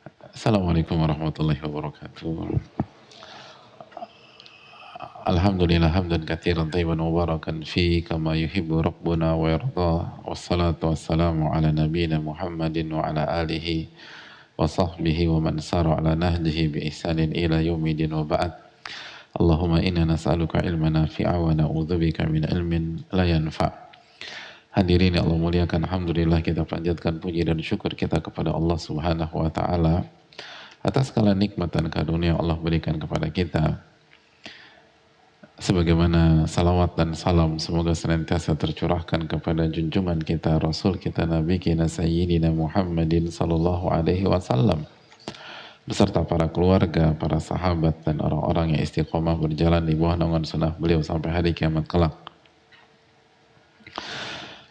Assalamualaikum warahmatullahi wabarakatuh. Alhamdulillah hamdan katsiran tayyiban mubarakan fi kama yuhibbu rabbuna wa yarda. Wassalatu wassalamu ala nabiyyina Muhammadin wa ala alihi wa sahbihi wa man sara ala nahjihi bi ihsanin ila yaumidin wa ba'd. Allahumma inna nas'aluka ilman nafi'a wa na'udzubika min ilmin la yanfa'. Hadirin yang Allah muliakan, alhamdulillah kita panjatkan puji dan syukur kita kepada Allah Subhanahu wa taala atas segala nikmat dan karunia Allah berikan kepada kita. Sebagaimana salawat dan salam semoga senantiasa tercurahkan kepada junjungan kita, Rasul kita, Nabi kita, Sayyidina Muhammadin sallallahu alaihi wasallam, beserta para keluarga, para sahabat, dan orang-orang yang istiqomah berjalan di bawah naungan sunnah beliau sampai hari kiamat kelak.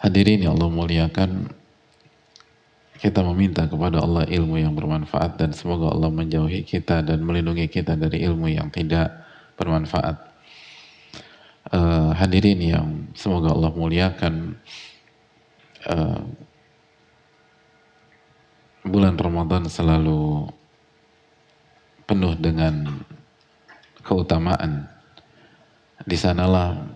Hadirin yang Allah muliakan, kita meminta kepada Allah ilmu yang bermanfaat dan semoga Allah menjauhi kita dan melindungi kita dari ilmu yang tidak bermanfaat. Hadirin yang semoga Allah muliakan, bulan Ramadan selalu penuh dengan keutamaan. Di sanalah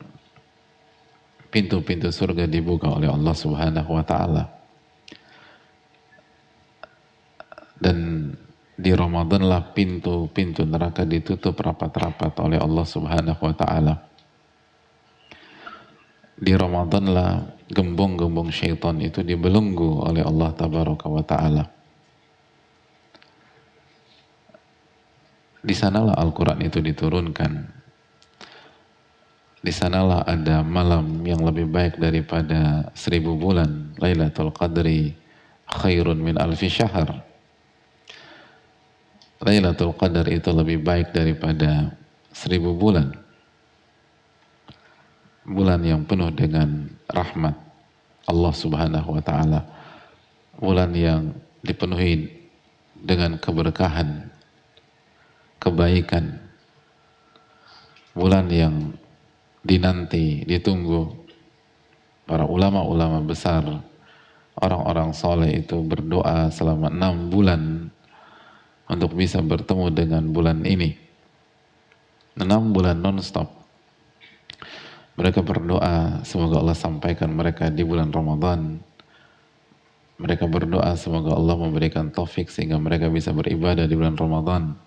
pintu-pintu surga dibuka oleh Allah Subhanahu wa taala. Dan di Ramadan lah pintu-pintu neraka ditutup rapat-rapat oleh Allah Subhanahu wa taala. Di Ramadan lah gembong-gembong syaitan itu dibelenggu oleh Allah Tabaraka wa ta'ala. Di sanalah Al-Quran itu diturunkan. Di sanalah ada malam yang lebih baik daripada 1000 bulan. Lailatul Qadri khairun min alfi syahr. Lailatul Qadar itu lebih baik daripada 1000 bulan. Bulan yang penuh dengan rahmat Allah Subhanahu wa ta'ala, bulan yang dipenuhi dengan keberkahan, kebaikan, bulan yang dinanti, ditunggu. Para ulama-ulama besar, orang-orang soleh itu berdoa selama 6 bulan untuk bisa bertemu dengan bulan ini. 6 bulan non-stop mereka berdoa semoga Allah sampaikan mereka di bulan Ramadan. Mereka berdoa semoga Allah memberikan taufik sehingga mereka bisa beribadah di bulan Ramadan.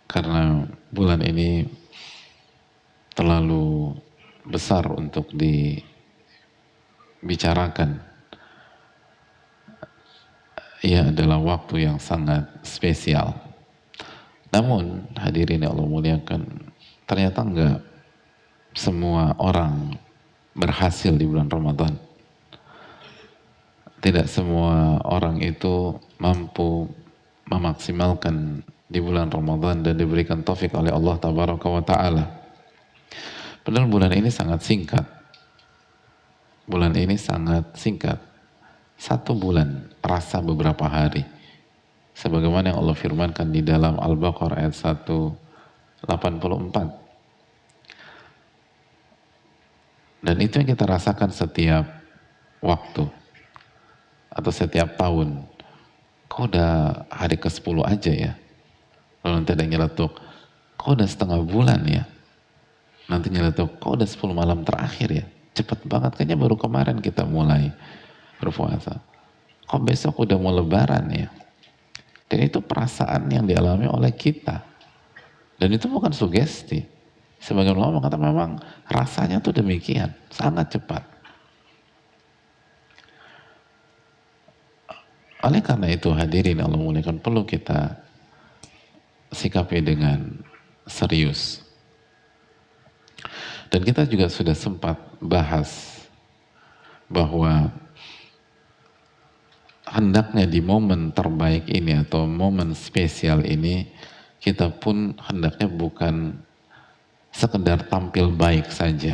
Karena bulan ini terlalu besar untuk dibicarakan. Ia adalah waktu yang sangat spesial. Namun hadirin yang Allah muliakan, ternyata enggak semua orang berhasil di bulan Ramadan. Tidak semua orang itu mampu memaksimalkan di bulan Ramadan dan diberikan taufik oleh Allah Tabaraka wa ta'ala. Padahal bulan ini sangat singkat. Bulan ini sangat singkat. 1 bulan rasa beberapa hari. Sebagaimana yang Allah firmankan di dalam Al-Baqarah ayat 184. Dan itu yang kita rasakan setiap waktu atau setiap tahun. Kok udah hari ke-10 aja ya? Lalu nanti ada yang nyeletuk, kok udah setengah bulan ya? Nanti nyeletuk, kok udah 10 malam terakhir ya? Cepet banget, kayaknya baru kemarin kita mulai berpuasa. Kok besok udah mau lebaran ya? Dan itu perasaan yang dialami oleh kita. Dan itu bukan sugesti. Sebagian ulama mengatakan memang rasanya tuh demikian, sangat cepat. Oleh karena itu hadirin Allah muliakan, perlu kita sikapi dengan serius. Dan kita juga sudah sempat bahas bahwa hendaknya di momen terbaik ini atau momen spesial ini, kita pun hendaknya bukan sekedar tampil baik saja,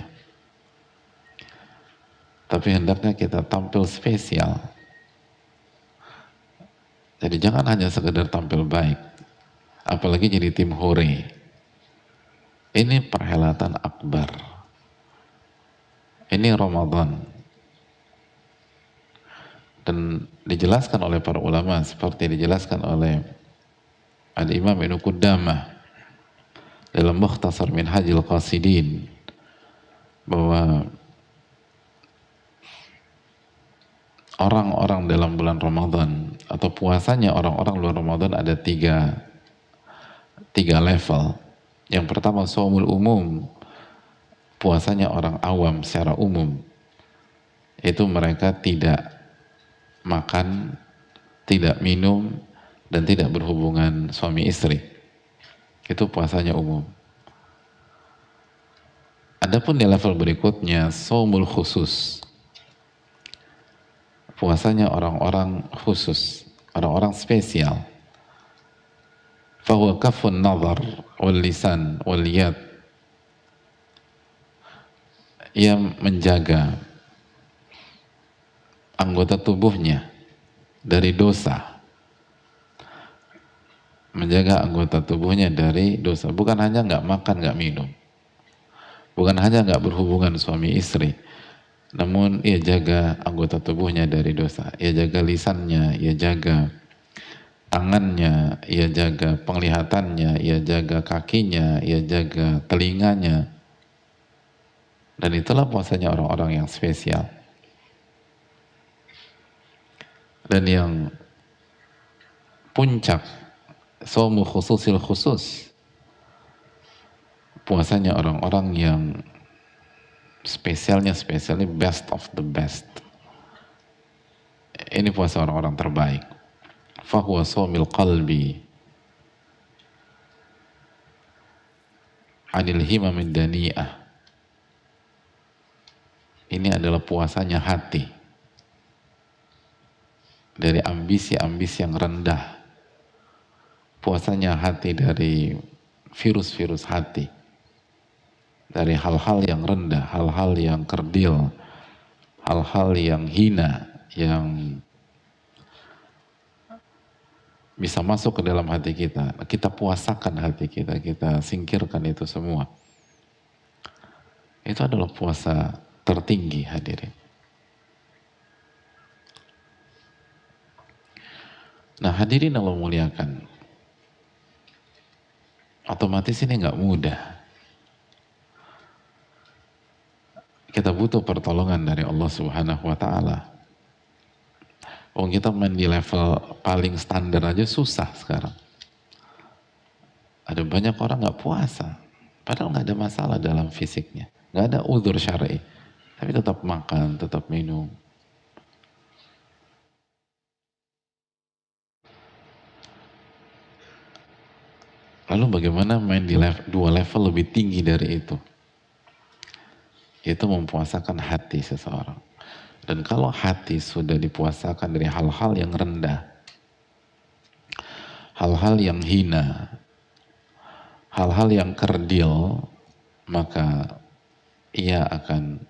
tapi hendaknya kita tampil spesial. Jadi jangan hanya sekedar tampil baik, apalagi jadi tim hore. Ini perhelatan akbar, ini Ramadan. Dan dijelaskan oleh para ulama seperti dijelaskan oleh Al-Imam Ibnu Qudamah dalam Mukhtasar Minhajul Qasidin bahwa orang-orang dalam bulan Ramadan atau puasanya orang-orang bulan Ramadan ada tiga level. Yang pertama shaumul umum, puasanya orang awam secara umum, itu mereka tidak makan, tidak minum, dan tidak berhubungan suami istri. Itu puasanya umum. Adapun di level berikutnya shaumul khusus, puasanya orang-orang khusus, orang-orang spesial. Fahuwa kafun nazar wal lisan wal yad, ia menjaga anggota tubuhnya dari dosa, menjaga anggota tubuhnya dari dosa. Bukan hanya nggak makan, nggak minum, bukan hanya nggak berhubungan suami istri, namun ia jaga anggota tubuhnya dari dosa. Ia jaga lisannya, ia jaga tangannya, ia jaga penglihatannya, ia jaga kakinya, ia jaga telinganya. Dan itulah puasanya orang-orang yang spesial. Dan yang puncak, shaumu khususil khusus, puasanya orang-orang yang spesialnya best of the best. Ini puasa orang-orang terbaik. Fahuwa shaumil qalbi anil himamid dani'ah. Ini adalah puasanya hati dari ambisi-ambisi yang rendah. Puasanya hati dari virus-virus hati, dari hal-hal yang rendah, hal-hal yang kerdil, hal-hal yang hina, yang bisa masuk ke dalam hati kita. Kita puasakan hati kita, kita singkirkan itu semua. Itu adalah puasa tertinggi, hadirin. Nah, hadirin Allah muliakan, otomatis ini nggak mudah. Kita butuh pertolongan dari Allah Subhanahu wa Ta'ala. Oh, kita main di level paling standar aja susah sekarang. Ada banyak orang nggak puasa, padahal nggak ada masalah dalam fisiknya, nggak ada udzur syar'i, tapi tetap makan, tetap minum. Lalu bagaimana main di dua level lebih tinggi dari itu? Yaitu mempuasakan hati seseorang. Dan kalau hati sudah dipuasakan dari hal-hal yang rendah, hal-hal yang hina, hal-hal yang kerdil, maka ia akan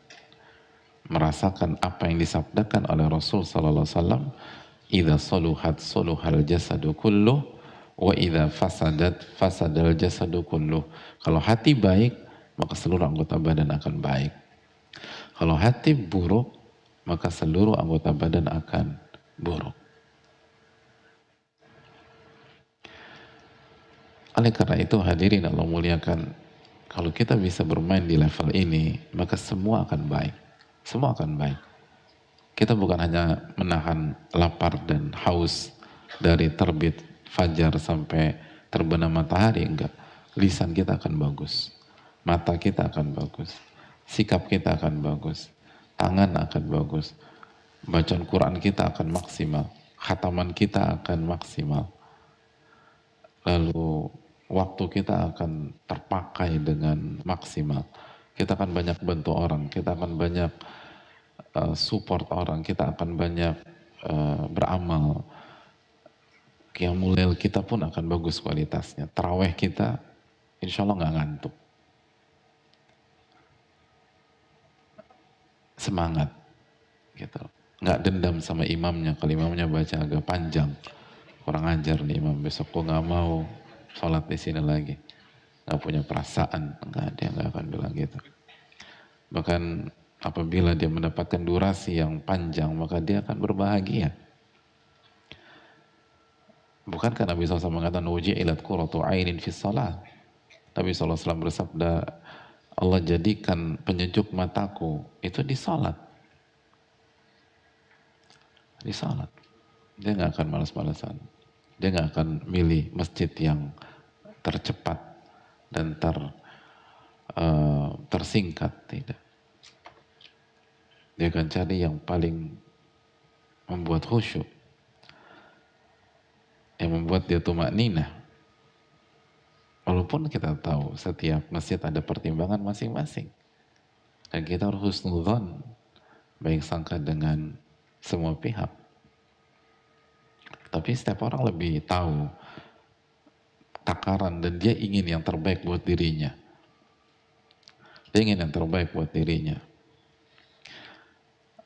merasakan apa yang disabdakan oleh Rasul sallallahu alaihi wasallam, "Idza saluhat saluhal jasadu kulluh wa idza fasadat fasadal jasadu kulluh." Kalau hati baik, maka seluruh anggota badan akan baik. Kalau hati buruk, maka seluruh anggota badan akan buruk. Oleh karena itu, hadirin Allah muliakan, kalau kita bisa bermain di level ini, maka semua akan baik. Semua akan baik. Kita bukan hanya menahan lapar dan haus dari terbit fajar sampai terbenam matahari, enggak. Lisan kita akan bagus, mata kita akan bagus, sikap kita akan bagus, tangan akan bagus, bacaan Quran kita akan maksimal, khataman kita akan maksimal, lalu waktu kita akan terpakai dengan maksimal. Kita akan banyak bantu orang, kita akan banyak support orang, kita akan banyak beramal. Qiyamul Lail kita pun akan bagus kualitasnya. Taraweh kita insya Allah nggak ngantuk. Semangat gitu. Nggak dendam sama imamnya, kalau imamnya baca agak panjang. Kurang ajar nih imam, besok kok nggak mau sholat di sini lagi. Nggak punya perasaan, nggak ada yang nggak akan bilang gitu. Bahkan Apabila dia mendapatkan durasi yang panjang, maka dia akan berbahagia. Bukankah Nabi SAW mengatakan wuji'ilat qurratu ainin fis shalah? Nabi SAW bersabda, Allah jadikan penyejuk mataku itu di salat. Di salat. Dia nggak akan malas-malasan. Dia nggak akan milih masjid yang tercepat dan tersingkat, tidak. Dia akan cari yang paling membuat khusyuk, yang membuat dia tumakninah. Walaupun kita tahu setiap masjid ada pertimbangan masing-masing. Dan kita harus husnudzon, baik sangka dengan semua pihak. Tapi setiap orang lebih tahu takaran dan dia ingin yang terbaik buat dirinya. Dia ingin yang terbaik buat dirinya.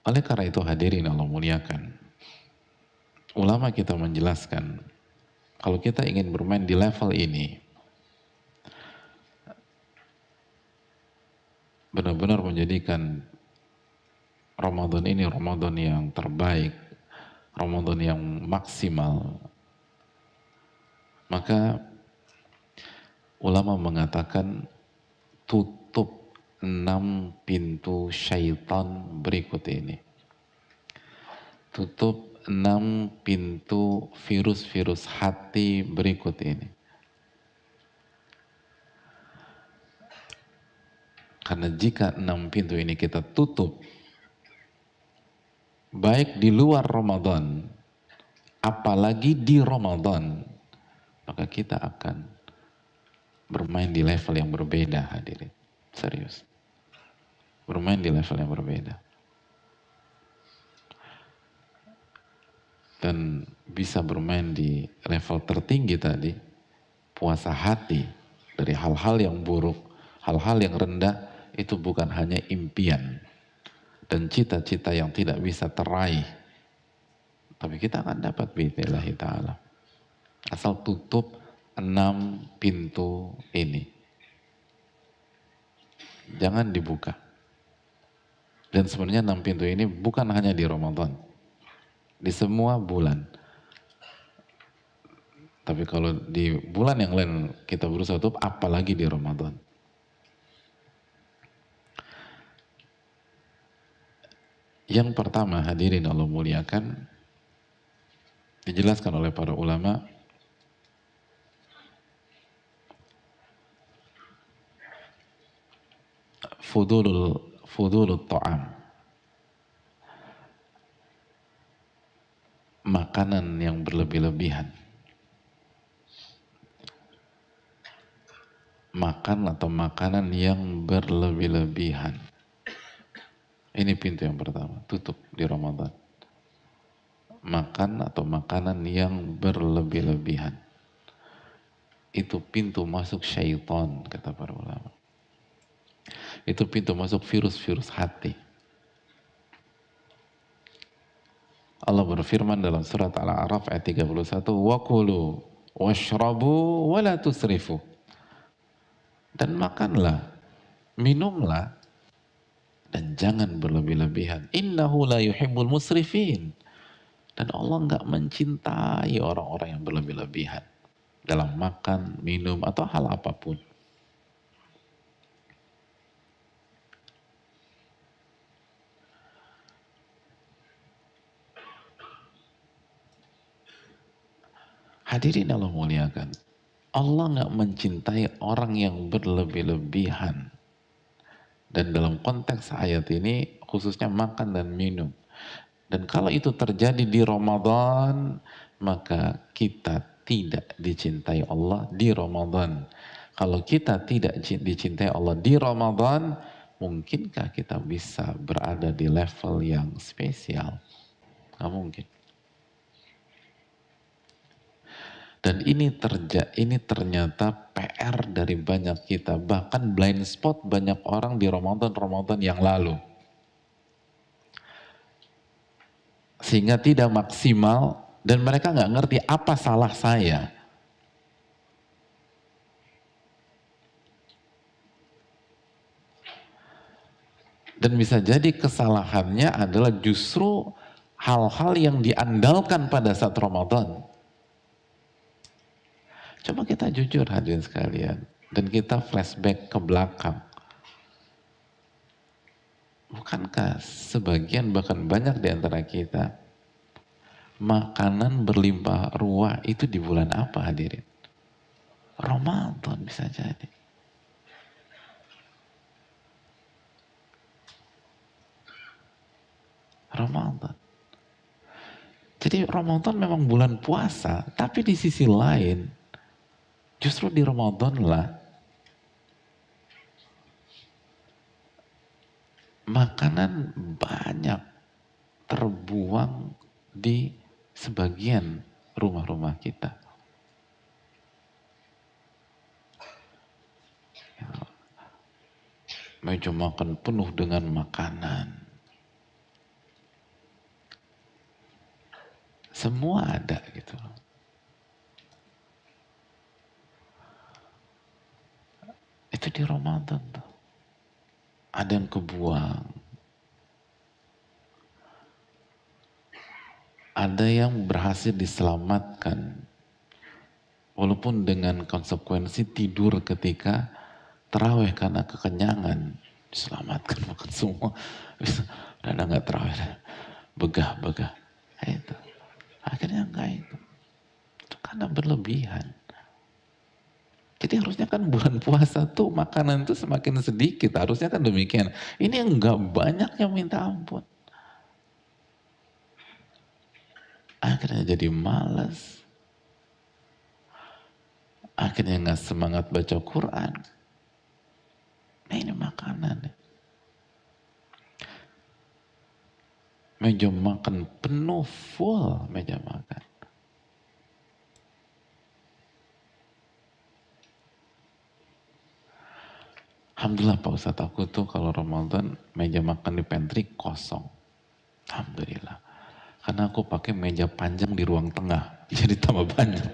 Oleh karena itu hadirin Allah muliakan, ulama kita menjelaskan, kalau kita ingin bermain di level ini, benar-benar menjadikan Ramadan ini Ramadan yang terbaik, Ramadan yang maksimal, maka ulama mengatakan tutup 6 pintu syaitan berikut ini. Tutup 6 pintu virus-virus hati berikut ini. Karena jika 6 pintu ini kita tutup, baik di luar Ramadan, apalagi di Ramadan, maka kita akan bermain di level yang berbeda, hadirin. Serius. Bermain di level yang berbeda. Dan bisa bermain di level tertinggi tadi, puasa hati dari hal-hal yang buruk, hal-hal yang rendah, itu bukan hanya impian dan cita-cita yang tidak bisa teraih, tapi kita akan dapat biidznillah ta'ala. Asal tutup 6 pintu ini, jangan dibuka. Dan sebenarnya 6 pintu ini bukan hanya di Ramadan, di semua bulan. Tapi kalau di bulan yang lain kita berusaha tutup, apalagi di Ramadan. Yang pertama, hadirin Allah muliakan, dijelaskan oleh para ulama, fudulul ta'am, makanan yang berlebih-lebihan. Makan atau makanan yang berlebih-lebihan. Ini pintu yang pertama, tutup di Ramadan. Makan atau makanan yang berlebih-lebihan. Itu pintu masuk syaitan, kata para ulama. Itu pintu masuk virus-virus hati. Allah berfirman dalam surat Al-A'raf ayat 31, "Wakulu washrabu wa la tusrifu." Dan makanlah, minumlah, dan jangan berlebih-lebihan. Innahu la yuhibbul musrifin. Dan Allah nggak mencintai orang-orang yang berlebih-lebihan dalam makan, minum, atau hal apapun. Hadirin Allah muliakan, Allah nggak mencintai orang yang berlebih-lebihan. Dan dalam konteks ayat ini khususnya makan dan minum. Dan kalau itu terjadi di Ramadan, maka kita tidak dicintai Allah di Ramadan. Kalau kita tidak dicintai Allah di Ramadan, mungkinkah kita bisa berada di level yang spesial? Nggak mungkin. Dan ini ternyata PR dari banyak kita, bahkan blind spot banyak orang di Ramadan yang lalu. Sehingga tidak maksimal dan mereka nggak ngerti apa salah saya. Dan bisa jadi kesalahannya adalah justru hal-hal yang diandalkan pada saat Ramadan. Coba kita jujur hadirin sekalian. Dan kita flashback ke belakang. Bukankah sebagian bahkan banyak di antara kita makanan berlimpah ruah itu di bulan apa hadirin? Ramadan bisa jadi. Ramadan. Jadi Ramadan memang bulan puasa, tapi di sisi lain justru di Ramadan lah makanan banyak terbuang di sebagian rumah-rumah kita. Meja makan penuh dengan makanan. Semua ada gitu. Itu di Ramadan tuh. Ada yang kebuang. Ada yang berhasil diselamatkan. Walaupun dengan konsekuensi tidur ketika terawih karena kekenyangan. Diselamatkan makan semua. Udah nggak terawih. Begah. Itu. Akhirnya enggak itu. Itu karena berlebihan. Jadi harusnya kan bulan puasa tuh makanan tuh semakin sedikit. Harusnya kan demikian. Ini enggak banyak yang minta ampun. Akhirnya jadi malas. Akhirnya nggak semangat baca Quran. Nah ini makanan. Meja makan penuh, full meja makan. Alhamdulillah Pak Ustadz, aku tuh kalau Ramadan meja makan di pantry kosong. Alhamdulillah. Karena aku pakai meja panjang di ruang tengah. Jadi tambah banyak.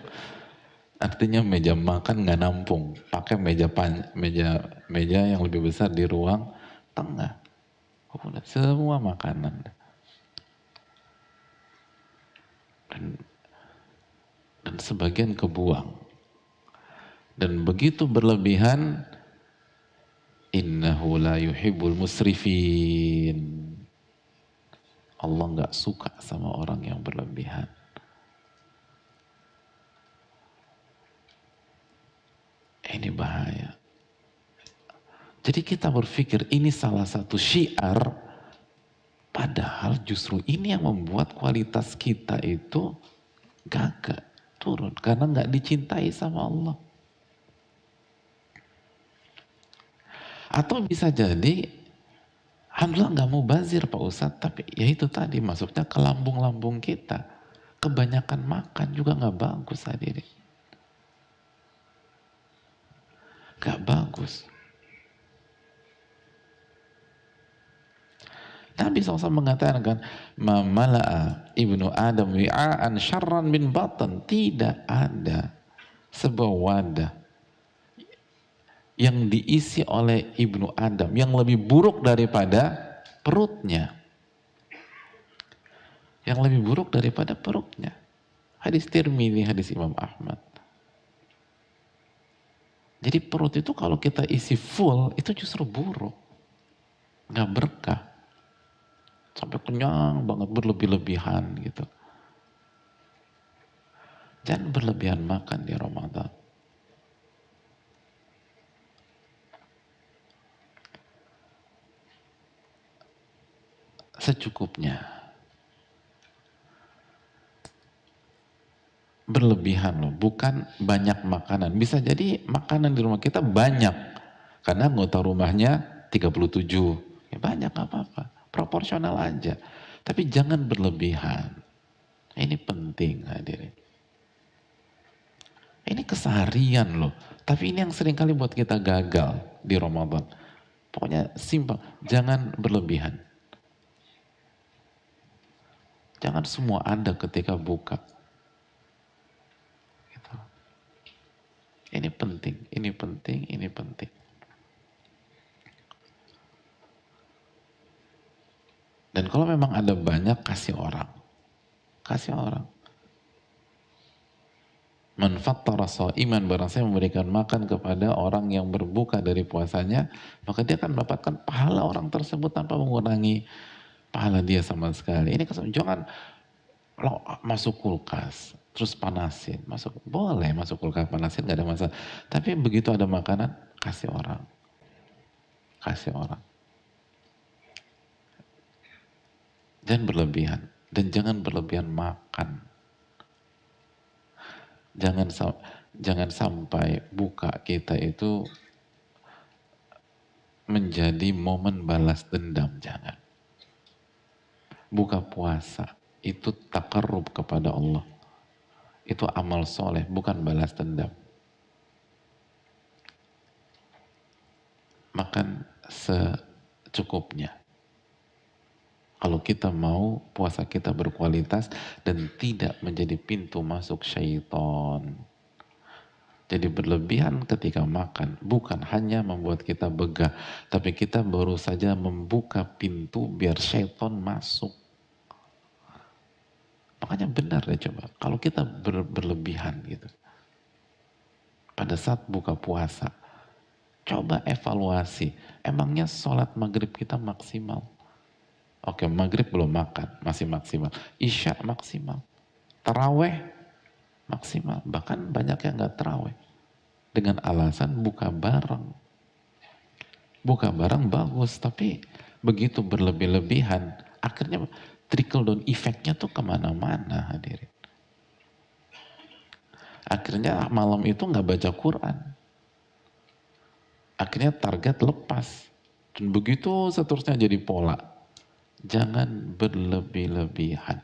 Artinya meja makan nggak nampung. Pakai meja yang lebih besar di ruang tengah. Udah semua makanan. Dan sebagian kebuang. Dan begitu berlebihan, innahu la yuhibbul musrifin. Allah nggak suka sama orang yang berlebihan. Ini bahaya. Jadi kita berpikir ini salah satu syiar, padahal justru ini yang membuat kualitas kita itu gagak, turun. Karena nggak dicintai sama Allah. Atau bisa jadi, alhamdulillah nggak mau bazir Pak Ustadz, tapi ya itu tadi masuknya ke lambung-lambung kita. Kebanyakan makan juga nggak bagus hadirin. Nggak bagus. Nabi SAW mengatakan, "Mamala'a ibnu Adam wi'aan syarran min batan." Tidak ada sebuah wadah yang diisi oleh ibnu Adam yang lebih buruk daripada perutnya. Yang lebih buruk daripada perutnya. Hadis Tirmidzi, hadis Imam Ahmad. Jadi perut itu kalau kita isi full, itu justru buruk. Nggak berkah. Sampai kenyang banget, berlebih-lebihan gitu. Jangan berlebihan makan di Ramadan. Secukupnya. Berlebihan loh, bukan banyak makanan. Bisa jadi makanan di rumah kita banyak. Karena anggota rumahnya 37. Ya banyak gak apa-apa. Proporsional aja. Tapi jangan berlebihan. Ini penting hadirin. Ini keseharian loh. Tapi ini yang sering kali buat kita gagal di Ramadan. Pokoknya simpel, jangan berlebihan. Jangan semua ada ketika buka. Gitu. Ini penting, ini penting, ini penting. kalau memang ada banyak, kasih orang. Kasih orang. Man fattara sha'iman, barang saya memberikan makan kepada orang yang berbuka dari puasanya, maka dia akan mendapatkan pahala orang tersebut tanpa mengurangi pahala dia sama sekali. Ini jangan lo masuk kulkas terus panasin, masuk boleh masuk kulkas panasin nggak ada masalah. Tapi begitu ada makanan, kasih orang, kasih orang. Jangan berlebihan dan jangan berlebihan makan. Jangan sampai buka kita itu menjadi momen balas dendam, jangan. Buka puasa itu takarrub kepada Allah. Itu amal soleh, bukan balas dendam. Makan secukupnya. Kalau kita mau puasa kita berkualitas dan tidak menjadi pintu masuk syaitan. Jadi berlebihan ketika makan bukan hanya membuat kita begah, tapi kita baru saja membuka pintu biar syaitan masuk. Makanya benar deh coba, kalau kita berlebihan gitu, pada saat buka puasa, coba evaluasi, emangnya sholat maghrib kita maksimal? Oke, maghrib belum makan, masih maksimal. Isya maksimal. Taraweh maksimal. Bahkan banyak yang nggak taraweh. Dengan alasan buka bareng. Buka bareng bagus, tapi begitu berlebih-lebihan, akhirnya trickle down effect-nya tuh kemana-mana hadirin. Akhirnya malam itu nggak baca Quran. Akhirnya target lepas. Dan begitu seterusnya jadi pola. Jangan berlebih-lebihan.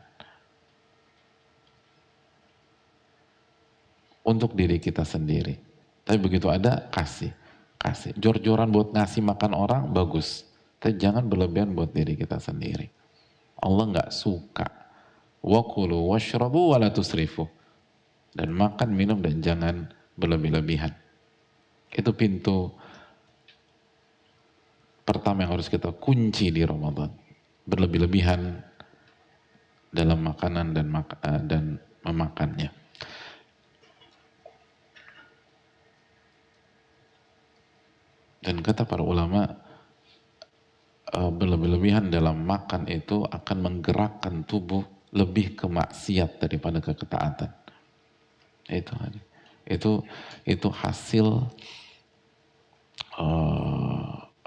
Untuk diri kita sendiri. Tapi begitu ada, kasih. Kasih. Jor-joran buat ngasih makan orang, bagus. Tapi jangan berlebihan buat diri kita sendiri. Allah nggak suka. Wakulu washrabu wala tusrifu. Dan makan, minum, dan jangan berlebih-lebihan. Itu pintu pertama yang harus kita kunci di Ramadan. Berlebih-lebihan dalam makanan dan memakannya. Dan kata para ulama, berlebih-lebihan dalam makan itu akan menggerakkan tubuh lebih ke maksiat daripada ke ketaatan. Itu hasil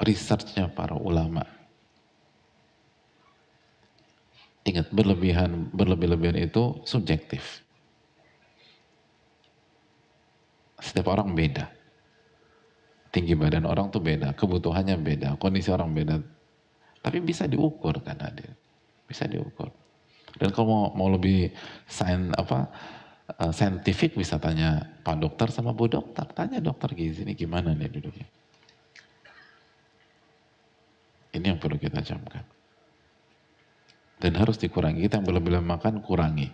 researchnya para ulama. Ingat, berlebih-lebihan itu subjektif. Setiap orang beda. Tinggi badan orang tuh beda, kebutuhannya beda, kondisi orang beda. Tapi bisa diukur kan Adil. Bisa diukur. Dan kalau mau lebih saintifik bisa tanya Pak Dokter sama Bu Dokter. Tanya dokter gizi ini gimana nih duduknya. Ini yang perlu kita camkan. Dan harus dikurangi. Kita yang berlebihan makan, kurangi.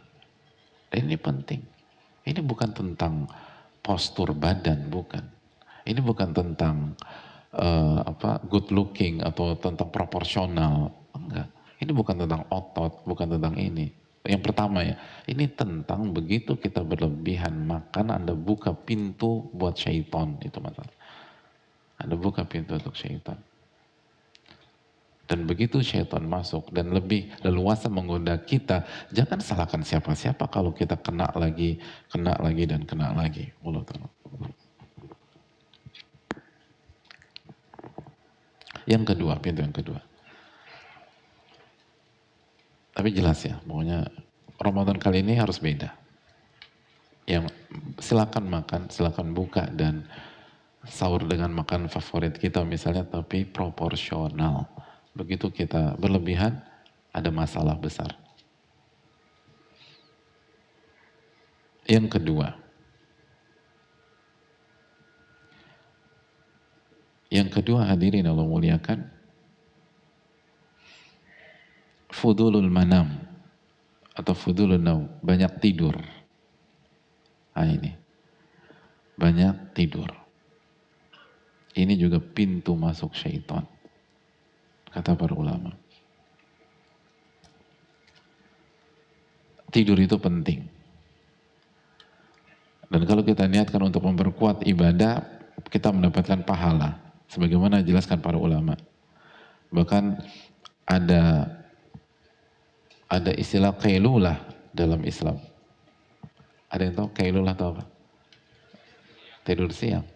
Dan ini penting. Ini bukan tentang postur badan, bukan. Ini bukan tentang good looking atau tentang proporsional. Enggak. Ini bukan tentang otot, bukan tentang ini. Yang pertama ya, ini tentang begitu kita berlebihan makan, Anda buka pintu buat syaitan. Itu masalah. Anda buka pintu untuk syaitan. Dan begitu syaitan masuk dan lebih leluasa menggoda kita, jangan salahkan siapa-siapa kalau kita kena lagi dan kena lagi. Allah Ta'ala. Yang kedua, pintu yang kedua. Tapi jelas ya, pokoknya Ramadan kali ini harus beda. Yang silakan makan, silakan buka dan sahur dengan makan favorit kita misalnya, tapi proporsional. Begitu kita berlebihan, ada masalah besar. Yang kedua, hadirin Allah muliakan, fudulul manam atau fudulul naum, banyak tidur. Ini banyak tidur. Ini juga pintu masuk syaitan, kata para ulama. Tidur itu penting. Dan kalau kita niatkan untuk memperkuat ibadah, kita mendapatkan pahala. Sebagaimana dijelaskan para ulama. Bahkan ada istilah qailulah dalam Islam. Ada yang tahu qailulah tahu apa? Tidur siang.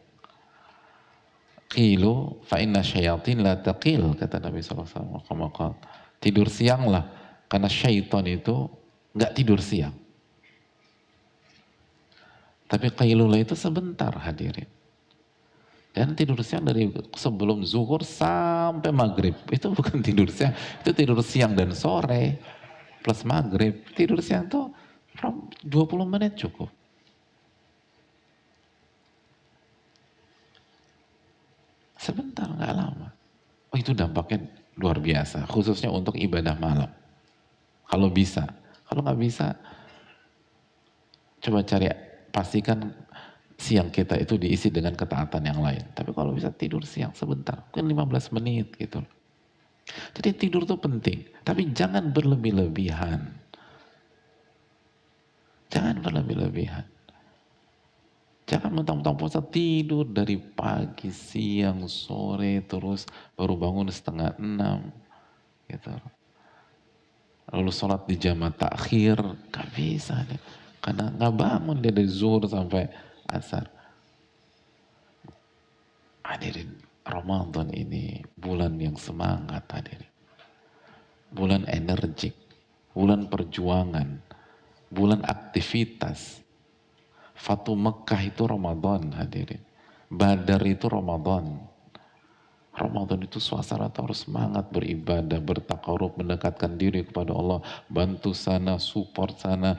Qilu fa inna syayatin la taqil, kata Nabi SAW. Tidur siang lah, karena syaitan itu nggak tidur siang. Tapi qailulah itu sebentar hadirin. Dan tidur siang dari sebelum zuhur sampai maghrib. Itu bukan tidur siang, itu tidur siang dan sore plus maghrib. Tidur siang tuh 20 menit cukup. Sebentar, nggak lama. Oh, itu dampaknya luar biasa, khususnya untuk ibadah malam. Kalau bisa. Kalau nggak bisa, coba cari, pastikan siang kita itu diisi dengan ketaatan yang lain. Tapi kalau bisa tidur siang sebentar, mungkin 15 menit gitu. Jadi tidur itu penting, tapi jangan berlebih-lebihan. Jangan berlebih-lebihan. Jangan mentang-mentang puasa tidur dari pagi, siang, sore, terus baru bangun 5:30 gitu. Lalu sholat di jamaah takhir, gak bisa deh. Karena gak bangun dia dari zuhur sampai asar. Hadirin, Ramadan ini bulan yang semangat hadirin. Bulan energik, bulan perjuangan, bulan aktivitas. Fatu Mekah itu Ramadan hadirin. Badar itu Ramadan. Ramadan itu suasana harus semangat beribadah, bertakarub, mendekatkan diri kepada Allah, bantu sana, support sana,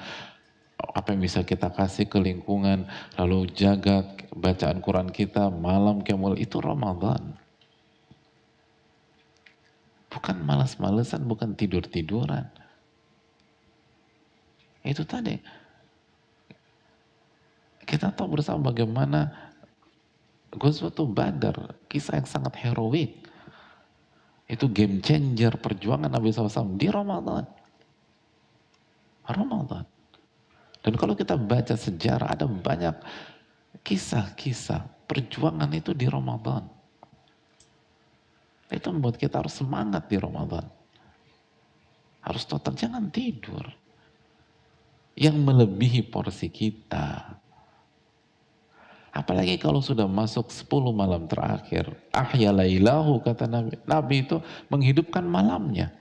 apa yang bisa kita kasih ke lingkungan, lalu jaga bacaan Quran kita, malam qiyamul, itu Ramadan. Bukan malas-malesan, bukan tidur-tiduran. Itu tadi. Kita tahu bersama bagaimana Ghazwatul Badar, kisah yang sangat heroik. Itu game changer perjuangan Nabi SAW di Ramadan. Ramadan. Dan kalau kita baca sejarah, ada banyak kisah-kisah perjuangan itu di Ramadan. Itu membuat kita harus semangat di Ramadan. Harus total, jangan tidur. Yang melebihi porsi kita. Apalagi kalau sudah masuk 10 malam terakhir. Ahya lailahu, kata Nabi. Nabi itu menghidupkan malamnya.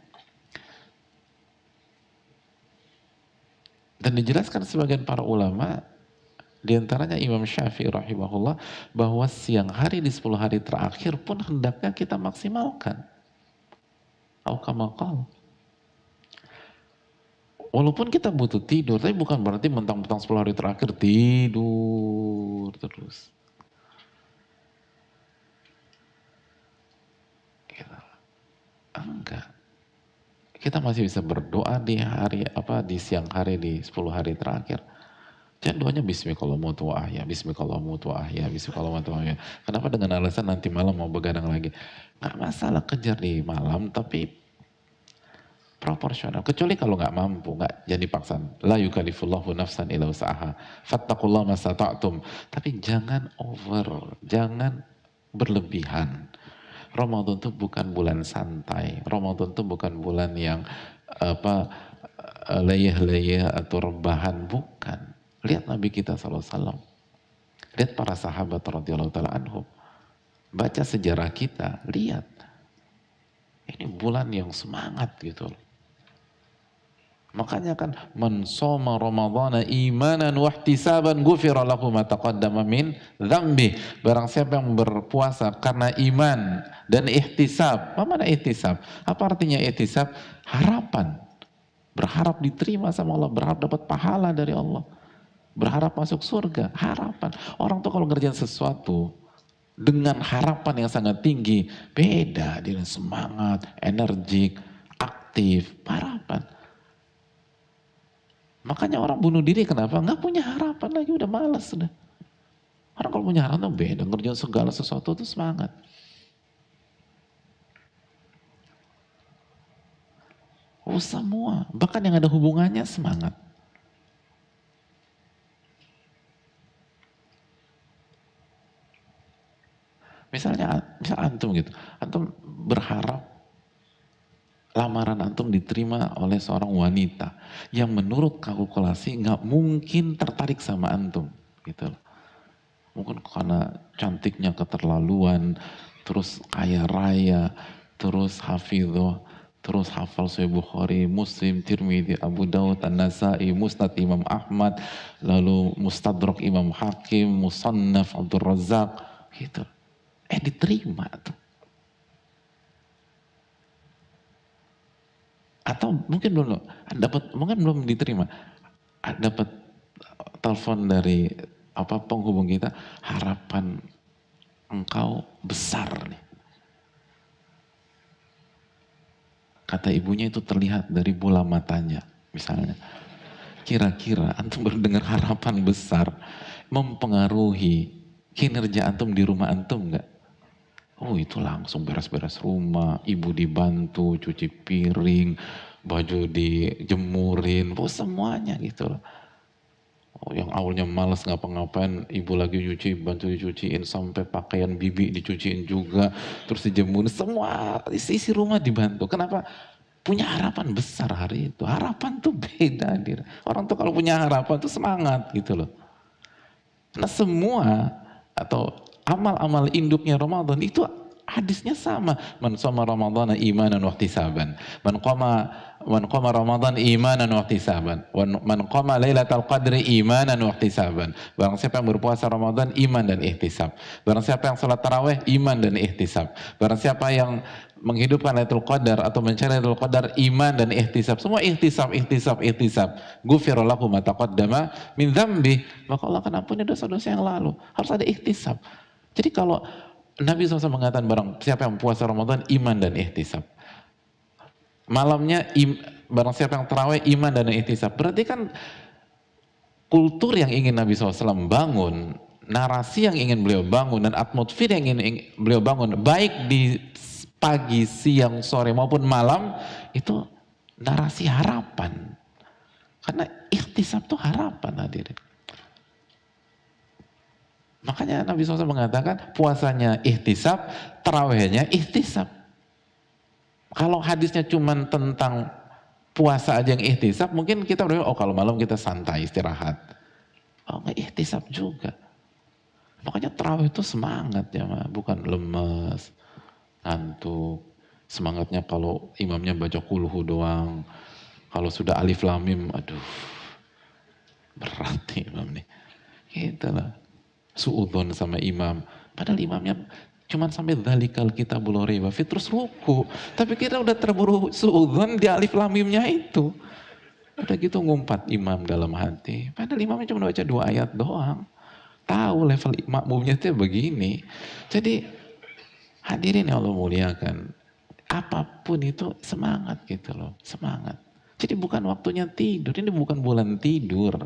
Dan dijelaskan sebagian para ulama, diantaranya Imam Syafi'i rahimahullah, bahwa siang hari di 10 hari terakhir pun hendaknya kita maksimalkan. Au kama qala. Walaupun kita butuh tidur, tapi bukan berarti mentang-mentang 10 hari terakhir tidur terus. Enggak. Kita masih bisa berdoa di hari di siang hari di 10 hari terakhir. Jangan doanya bismikallahumma ahya, bismikallahumma ahya, bismikallahumma ahya. Kenapa dengan alasan nanti malam mau begadang lagi? Nggak masalah kejar di malam, tapi proporsional. Kecuali kalau nggak mampu, nggak jadi paksa. La yukallifullahu nafsan illa usaha. Fattaqullaha mastata'tum. Tapi jangan over, jangan berlebihan. Ramadan itu bukan bulan santai. Ramadan itu bukan bulan yang leyeh-leyeh atau rebahan, bukan. Lihat Nabi kita SAW. Lihat para sahabat radhiyallahu taala anhum. Baca sejarah kita, lihat. Ini bulan yang semangat gitu loh. Makanya kan man shoma ramadhana imanan wa ihtisaban ghufira lahu ma taqaddama min dzambi. Barang siapa yang berpuasa karena iman dan ihtisab. Apa mana ihtisab? Apa artinya ihtisab? Harapan. Berharap diterima sama Allah, berharap dapat pahala dari Allah. Berharap masuk surga, harapan. Orang tuh kalau ngerjain sesuatu dengan harapan yang sangat tinggi, beda dengan semangat, energik, aktif, harapan. Makanya orang bunuh diri kenapa? Nggak punya harapan lagi, udah malas sudah. Orang kalau punya harapan tuh beda, ngerjain segala sesuatu tuh semangat. Oh semua, bahkan yang ada hubungannya semangat. Misal antum gitu, antum berharap lamaran antum diterima oleh seorang wanita yang menurut kalkulasi nggak mungkin tertarik sama antum, gitu loh. Mungkin karena cantiknya keterlaluan, terus kaya raya, terus hafidhoh, terus hafal Sahih Bukhari, Muslim, Tirmidzi, Abu Daud, An-Nasai, Musnad Imam Ahmad, lalu Mustadrak Imam Hakim, Musannaf Abdul Razak, gitu. Diterima tuh. Atau mungkin belum dapat, mungkin belum diterima, dapat telepon dari penghubung kita, harapan engkau besar nih, kata ibunya, itu terlihat dari bola matanya misalnya. Kira-kira antum berdengar harapan besar mempengaruhi kinerja antum di rumah antum nggak? Oh, itu langsung beres-beres rumah, ibu dibantu cuci piring, baju dijemurin, semuanya gitu loh. Oh, yang awalnya malas ngapa-ngapain, ibu lagi cuci, bantu dicuciin, sampai pakaian bibi dicuciin juga, terus dijemurin, semua isi rumah dibantu. Kenapa? Punya harapan besar hari itu. Harapan tuh beda. Orang tuh kalau punya harapan tuh semangat gitu loh. Nah semua atau amal-amal induknya Ramadan itu hadisnya sama. Man shoma Ramadhana imanan wa ihtisaban. Man qama Ramadan imanan wa ihtisaban. Man qama Lailatul Qadri imanan wa ihtisaban. Barang siapa yang berpuasa Ramadan iman dan ihtisab. Barang siapa yang salat tarawih iman dan ihtisab. Barang siapa yang menghidupkan Lailatul Qadar atau mencari Lailatul Qadar iman dan ihtisab, semua ihtisab, ihtisab, ihtisab. Ghufira lahu ma taqaddama min dzambi, maka Allah akan ampuni dosa-dosa yang lalu. Harus ada ihtisab. Jadi kalau Nabi SAW mengatakan barang siapa yang puasa Ramadan iman dan ihtisab, malamnya barang siapa yang tarawih iman dan ihtisab, berarti kan kultur yang ingin Nabi SAW bangun, narasi yang ingin beliau bangun, dan atmosfer yang ingin beliau bangun, baik di pagi, siang, sore maupun malam, itu narasi harapan. Karena ikhtisab itu harapan, hadirin. Makanya Nabi SAW mengatakan puasanya ihtisab, tarawihnya ihtisab. Kalau hadisnya cuma tentang puasa aja yang ihtisab, mungkin kita berpikir, oh kalau malam kita santai, istirahat. Oh nggak, ihtisab juga. Makanya tarawih itu semangat ya, bukan lemes, ngantuk. Semangatnya kalau imamnya baca kulhu doang. Kalau sudah alif lam mim, aduh, berat nih imam nih. Gitu lah. Suudon sama imam. Padahal imamnya cuman sampai dzalikal kitabul raiba fi, terus ruku. Tapi kita udah terburu suudon di alif lam mimnya itu. Udah gitu ngumpat imam dalam hati. Padahal imamnya cuma baca 2 ayat doang. Tahu level makmumnya itu begini. Jadi hadirin yang Allah muliakan, apapun itu semangat gitu loh, semangat. Jadi bukan waktunya tidur, ini bukan bulan tidur,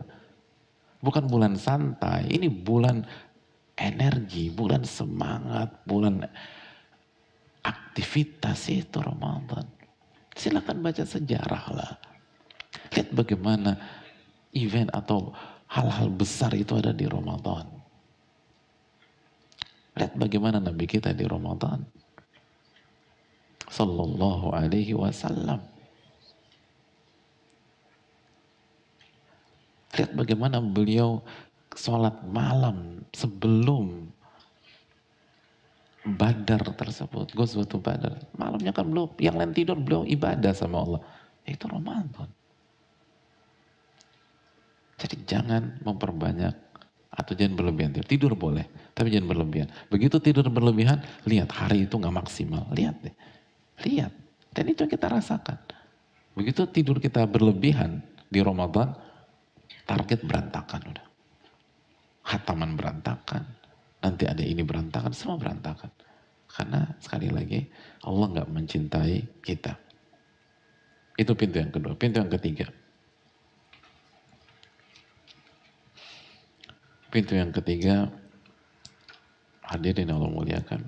bukan bulan santai, ini bulan energi, bulan semangat, bulan aktivitas, itu Ramadan. Silakan baca sejarah lah. Lihat bagaimana event atau hal-hal besar itu ada di Ramadan. Lihat bagaimana Nabi kita di Ramadan. Sallallahu alaihi wasallam. Lihat bagaimana beliau sholat malam sebelum Badar tersebut, Ghazwatul Badar. Malamnya kan belum, yang lain tidur, beliau ibadah sama Allah. Itu Ramadan. Jadi jangan memperbanyak atau jangan berlebihan. Tidur boleh, tapi jangan berlebihan. Begitu tidur berlebihan, lihat hari itu nggak maksimal. Lihat deh, lihat. Dan itu yang kita rasakan. Begitu tidur kita berlebihan di Ramadan, target berantakan udah. Hataman berantakan, nanti ada ini berantakan, semua berantakan. Karena sekali lagi Allah nggak mencintai kita. Itu pintu yang kedua. Pintu yang ketiga. Pintu yang ketiga, hadirin Allah muliakan.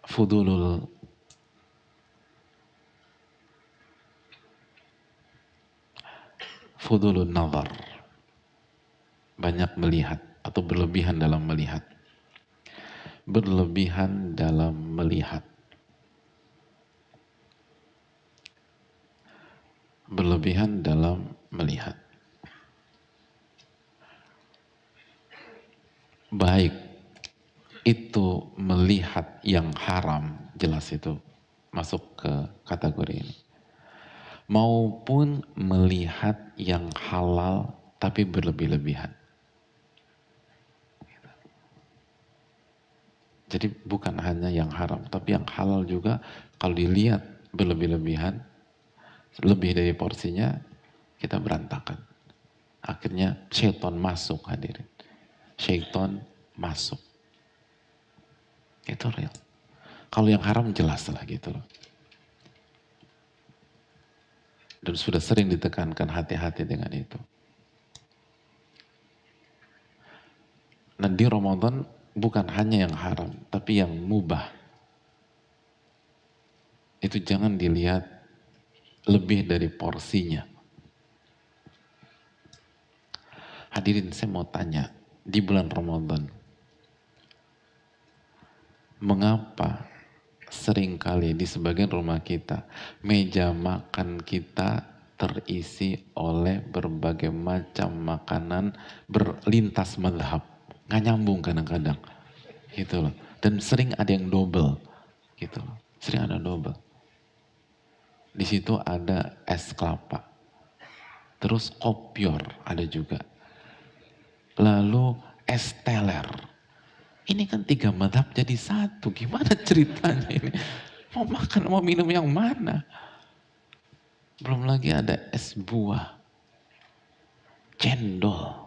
Fudulul nazar. banyak melihat atau berlebihan dalam melihat. Berlebihan dalam melihat. Berlebihan dalam melihat. Baik itu melihat yang haram, jelas itu masuk ke kategori ini. Maupun melihat yang halal tapi berlebih-lebihan. Jadi bukan hanya yang haram, tapi yang halal juga kalau dilihat berlebih-lebihan, lebih dari porsinya, kita berantakan. Akhirnya syaitan masuk, hadirin. Syaitan masuk. Itu real. Kalau yang haram jelas lah gitu loh. Dan sudah sering ditekankan, hati-hati dengan itu. Nah di Ramadan bukan hanya yang haram, tapi yang mubah. Itu jangan dilihat lebih dari porsinya. Hadirin, saya mau tanya, di bulan Ramadan, mengapa seringkali di sebagian rumah kita, meja makan kita terisi oleh berbagai macam makanan berlintas mazhab. Nggak nyambung kadang-kadang. Gitu loh. Dan sering ada yang double. Gitu loh. Sering ada double. Di situ ada es kelapa. Terus kopior ada juga. Lalu es teler. Ini kan 3 mazhab jadi satu. Gimana ceritanya ini? Mau makan, mau minum yang mana? Belum lagi ada es buah. Cendol.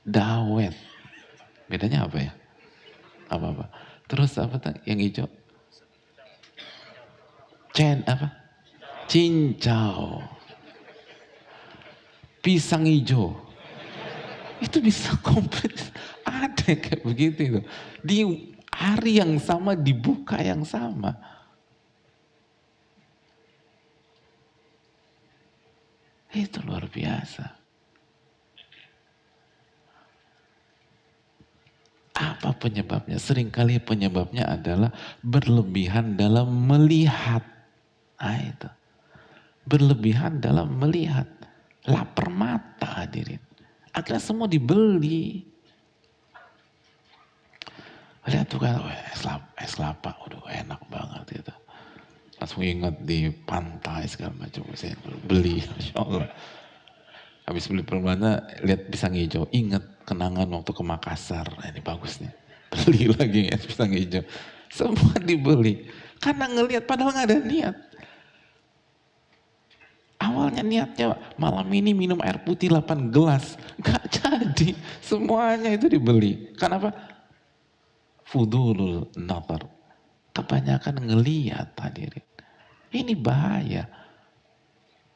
Dawet. Bedanya apa ya? Apa-apa. Terus apa yang hijau? Apa? Cincau. Pisang hijau. Itu bisa komplit. Ada kayak begitu itu. Di hari yang sama, dibuka yang sama. Itu luar biasa. Apa penyebabnya? Seringkali penyebabnya adalah berlebihan dalam melihat. Nah itu. Berlebihan dalam melihat. Lapar mata, hadirin. Akhirnya semua dibeli. Lihat tuh kan, es kelapa, waduh enak banget itu. Langsung ingat di pantai segala macam, saya beli, Masya Allah. Habis beli permana, lihat pisang hijau, ingat kenangan waktu ke Makassar, nah, ini bagus nih. Beli lagi es pisang hijau. Semua dibeli. Karena ngelihat padahal nggak ada niat. Awalnya niatnya malam ini minum air putih 8 gelas. Gak jadi. Semuanya itu dibeli. Kenapa? Fudulul nazar. Kebanyakan ngeliat, hadirin. Ini bahaya.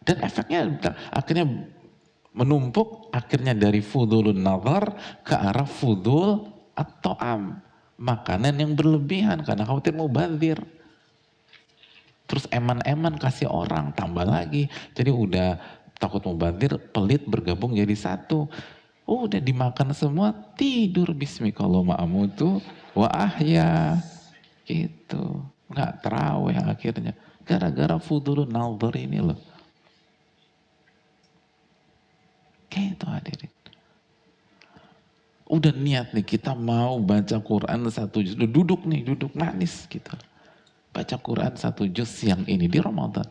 Dan efeknya akhirnya menumpuk, akhirnya dari fudulul nazar ke arah fudul atau makanan yang berlebihan karena khawatir mubazir. Terus eman-eman kasih orang, tambah lagi. Jadi udah takut mubazir, pelit bergabung jadi satu. Udah dimakan semua, tidur bismikallahumma wa ahya. Gitu. Nggak terawih akhirnya. Gara-gara fudulun nazar ini loh. Gitu hadirin. Udah niat nih, kita mau baca Quran 1 juz. Duduk nih, duduk manis gitu. Baca Quran 1 juz siang ini di Ramadan.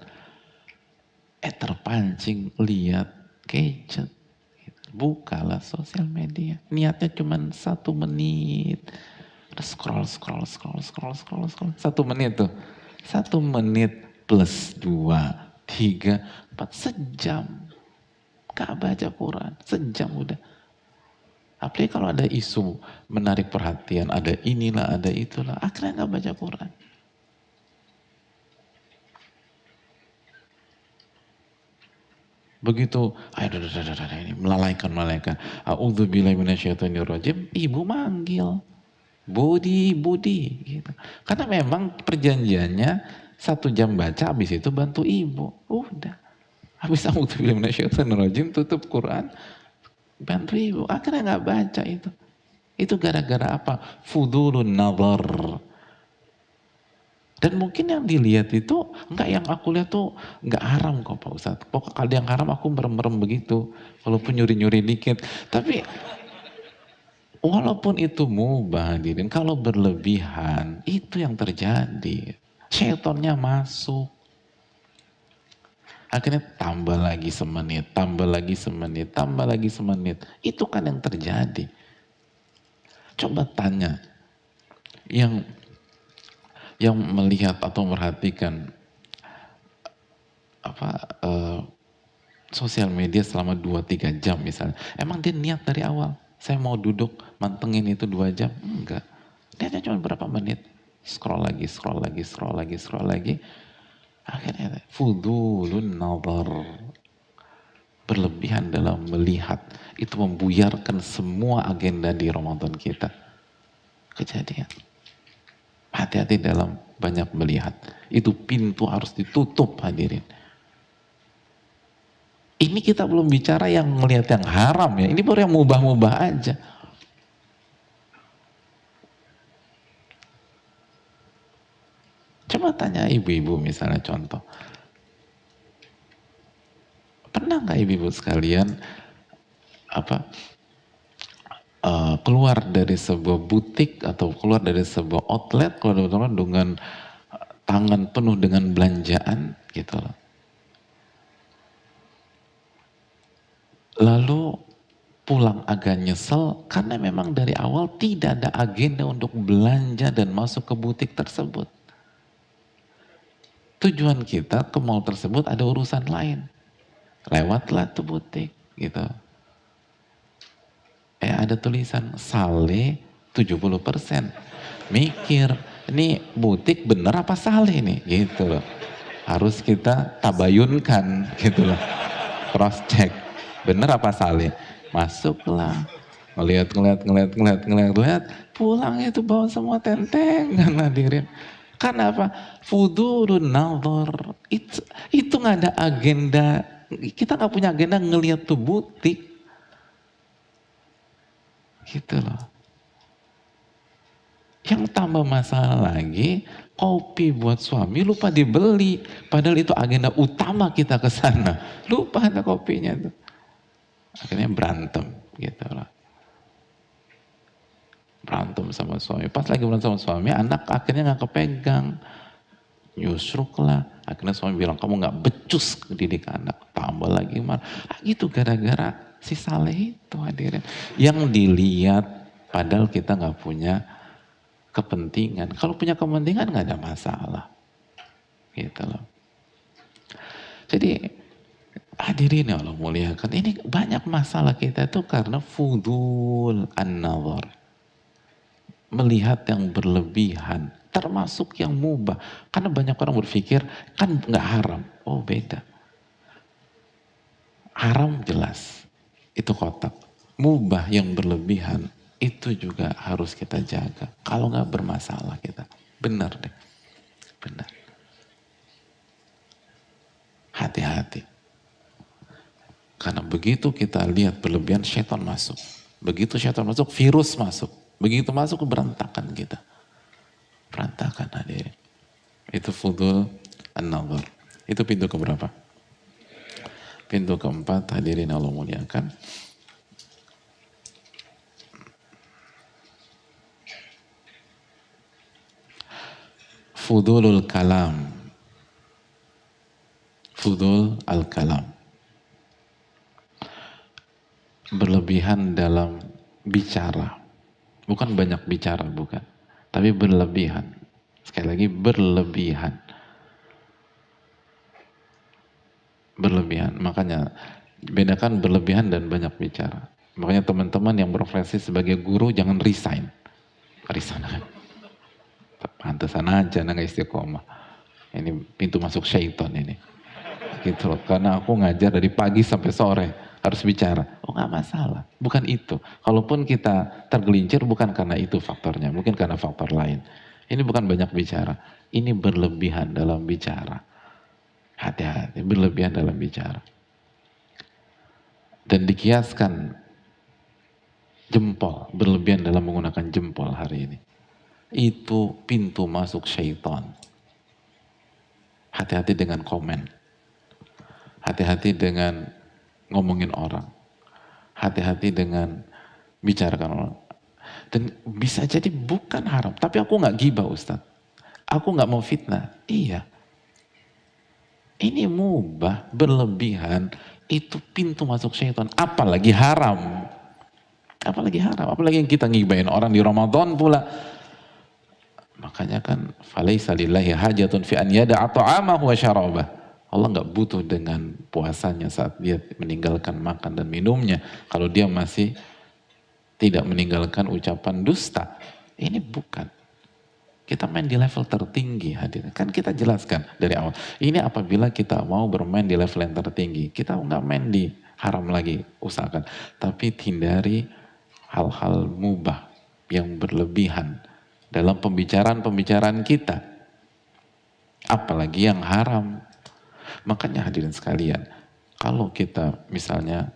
Terpancing lihat gadget. Bukalah sosial media. Niatnya cuma 1 menit. Scroll. 1 menit tuh. 1 menit plus 2, 3, 4, sejam. Gak baca Quran, sejam udah. Apalagi kalau ada isu menarik perhatian, ada inilah, ada itulah. Akhirnya gak baca Quran. Begitu, ini melalaikan. A'udzubillahi minasyaitonirrajim, ibu manggil. Budi, gitu. Karena memang perjanjiannya 1 jam baca, habis itu bantu ibu. Udah. Habis a'udzubillahi minasyaitonirrajim, tutup Quran, ribu, akhirnya nggak baca itu. Itu gara-gara apa? Fudulun nazar. Dan mungkin yang dilihat itu, enggak, yang aku lihat tuh enggak haram kok Pak Ustadz. Pokok kalau yang haram aku merem-merem begitu. Walaupun nyuri-nyuri dikit. Tapi walaupun itu mubah hadirin, kalau berlebihan, itu yang terjadi. Syaitonnya masuk. Akhirnya tambah lagi semenit, tambah lagi semenit, tambah lagi semenit. Itu kan yang terjadi. Coba tanya, yang melihat atau memperhatikan apa sosial media selama 2-3 jam misalnya, emang dia niat dari awal saya mau duduk mantengin itu 2 jam? Enggak, niatnya cuma berapa menit, scroll lagi, scroll lagi, scroll lagi, scroll lagi, akhirnya fudulun nazar, berlebihan dalam melihat, itu membuyarkan semua agenda di Ramadan kita. Kejadian, hati-hati dalam banyak melihat, itu pintu harus ditutup hadirin. Ini kita belum bicara yang melihat yang haram ya, ini baru yang mubah-mubah aja. Coba tanya ibu-ibu misalnya contoh. Pernah nggak ibu-ibu sekalian keluar dari sebuah butik atau keluar dari sebuah outlet, keluar dengan tangan penuh dengan belanjaan gitu loh. Lalu pulang agak nyesel karena memang dari awal tidak ada agenda untuk belanja dan masuk ke butik tersebut. Tujuan kita ke mall tersebut ada urusan lain. Lewatlah tuh butik gitu. Ada tulisan saleh 70%. Mikir, ini butik bener apa saleh nih? Gitu loh. Harus kita tabayunkan gitu loh. Cross check. Bener apa saleh? Masuklah. Ngeliat, pulang itu bawa semua tentengan hadirin. Karena apa? Fudulun nazar. Itu nggak ada agenda. Kita nggak punya agenda ngeliat tuh butik. Gitu loh. Yang tambah masalah lagi, kopi buat suami lupa dibeli. Padahal itu agenda utama kita ke sana. Lupa ada kopinya tuh. Akhirnya berantem gitu loh. Berantem sama suami. Pas lagi berantem sama suami, anak akhirnya nggak kepegang. Nyusruk lah. Akhirnya suami bilang, kamu nggak becus didik anak. Tambah lagi marah. Itu gara-gara si saleh itu hadirin. Yang dilihat, padahal kita nggak punya kepentingan. Kalau punya kepentingan nggak ada masalah. Gitu loh. Jadi hadirin ya Allah muliakan. Ini banyak masalah kita itu karena fudul an-nazar. Melihat yang berlebihan, termasuk yang mubah. Karena banyak orang berpikir, kan nggak haram. Oh beda. Haram jelas, itu kotak. Mubah yang berlebihan, itu juga harus kita jaga. Kalau nggak bermasalah kita. Benar deh. Benar. Hati-hati. Karena begitu kita lihat berlebihan, syaitan masuk. Begitu syaitan masuk, virus masuk. Begitu masuk, berantakan kita. Berantakan hadirin. Itu fudul an-nazar. Itu pintu keberapa? Pintu keempat, hadirin Allah muliakan. Fudulul kalam. Fudul al-kalam. Berlebihan dalam bicara. Bukan banyak bicara, bukan. Tapi berlebihan. Sekali lagi, berlebihan. Berlebihan. Makanya, bedakan berlebihan dan banyak bicara. Makanya teman-teman yang berprofesi sebagai guru, jangan resign. Resign kan? Pantesan aja nggak istiqomah. Ini pintu masuk syaitan ini. Gitu loh. Karena aku ngajar dari pagi sampai sore. Harus bicara. Oh nggak masalah. Bukan itu. Kalaupun kita tergelincir bukan karena itu faktornya. Mungkin karena faktor lain. Ini bukan banyak bicara. Ini berlebihan dalam bicara. Hati-hati. Berlebihan dalam bicara. Dan dikiaskan Jempol, berlebihan dalam menggunakan jempol hari ini. Itu pintu masuk syaitan. Hati-hati dengan komen. Hati-hati dengan ngomongin orang. Hati-hati dengan bicarakan orang. Dan bisa jadi bukan haram. Tapi aku nggak gibah Ustadz. Aku nggak mau fitnah. Iya. Ini mubah, berlebihan. Itu pintu masuk syaitan. Apalagi haram. Apalagi haram. Apalagi yang kita ngibahin orang di Ramadan pula. Makanya kan falaisa lillahi hajatun fi an yada'a ta'amahu wa syarabah. Allah nggak butuh dengan puasanya saat dia meninggalkan makan dan minumnya. Kalau dia masih tidak meninggalkan ucapan dusta. Ini bukan. Kita main di level tertinggi hadirin. Kan kita jelaskan dari awal. Ini apabila kita mau bermain di level yang tertinggi. Kita nggak main di haram lagi, usahakan. Tapi hindari hal-hal mubah yang berlebihan dalam pembicaraan-pembicaraan kita. Apalagi yang haram. Makanya hadirin sekalian, kalau kita misalnya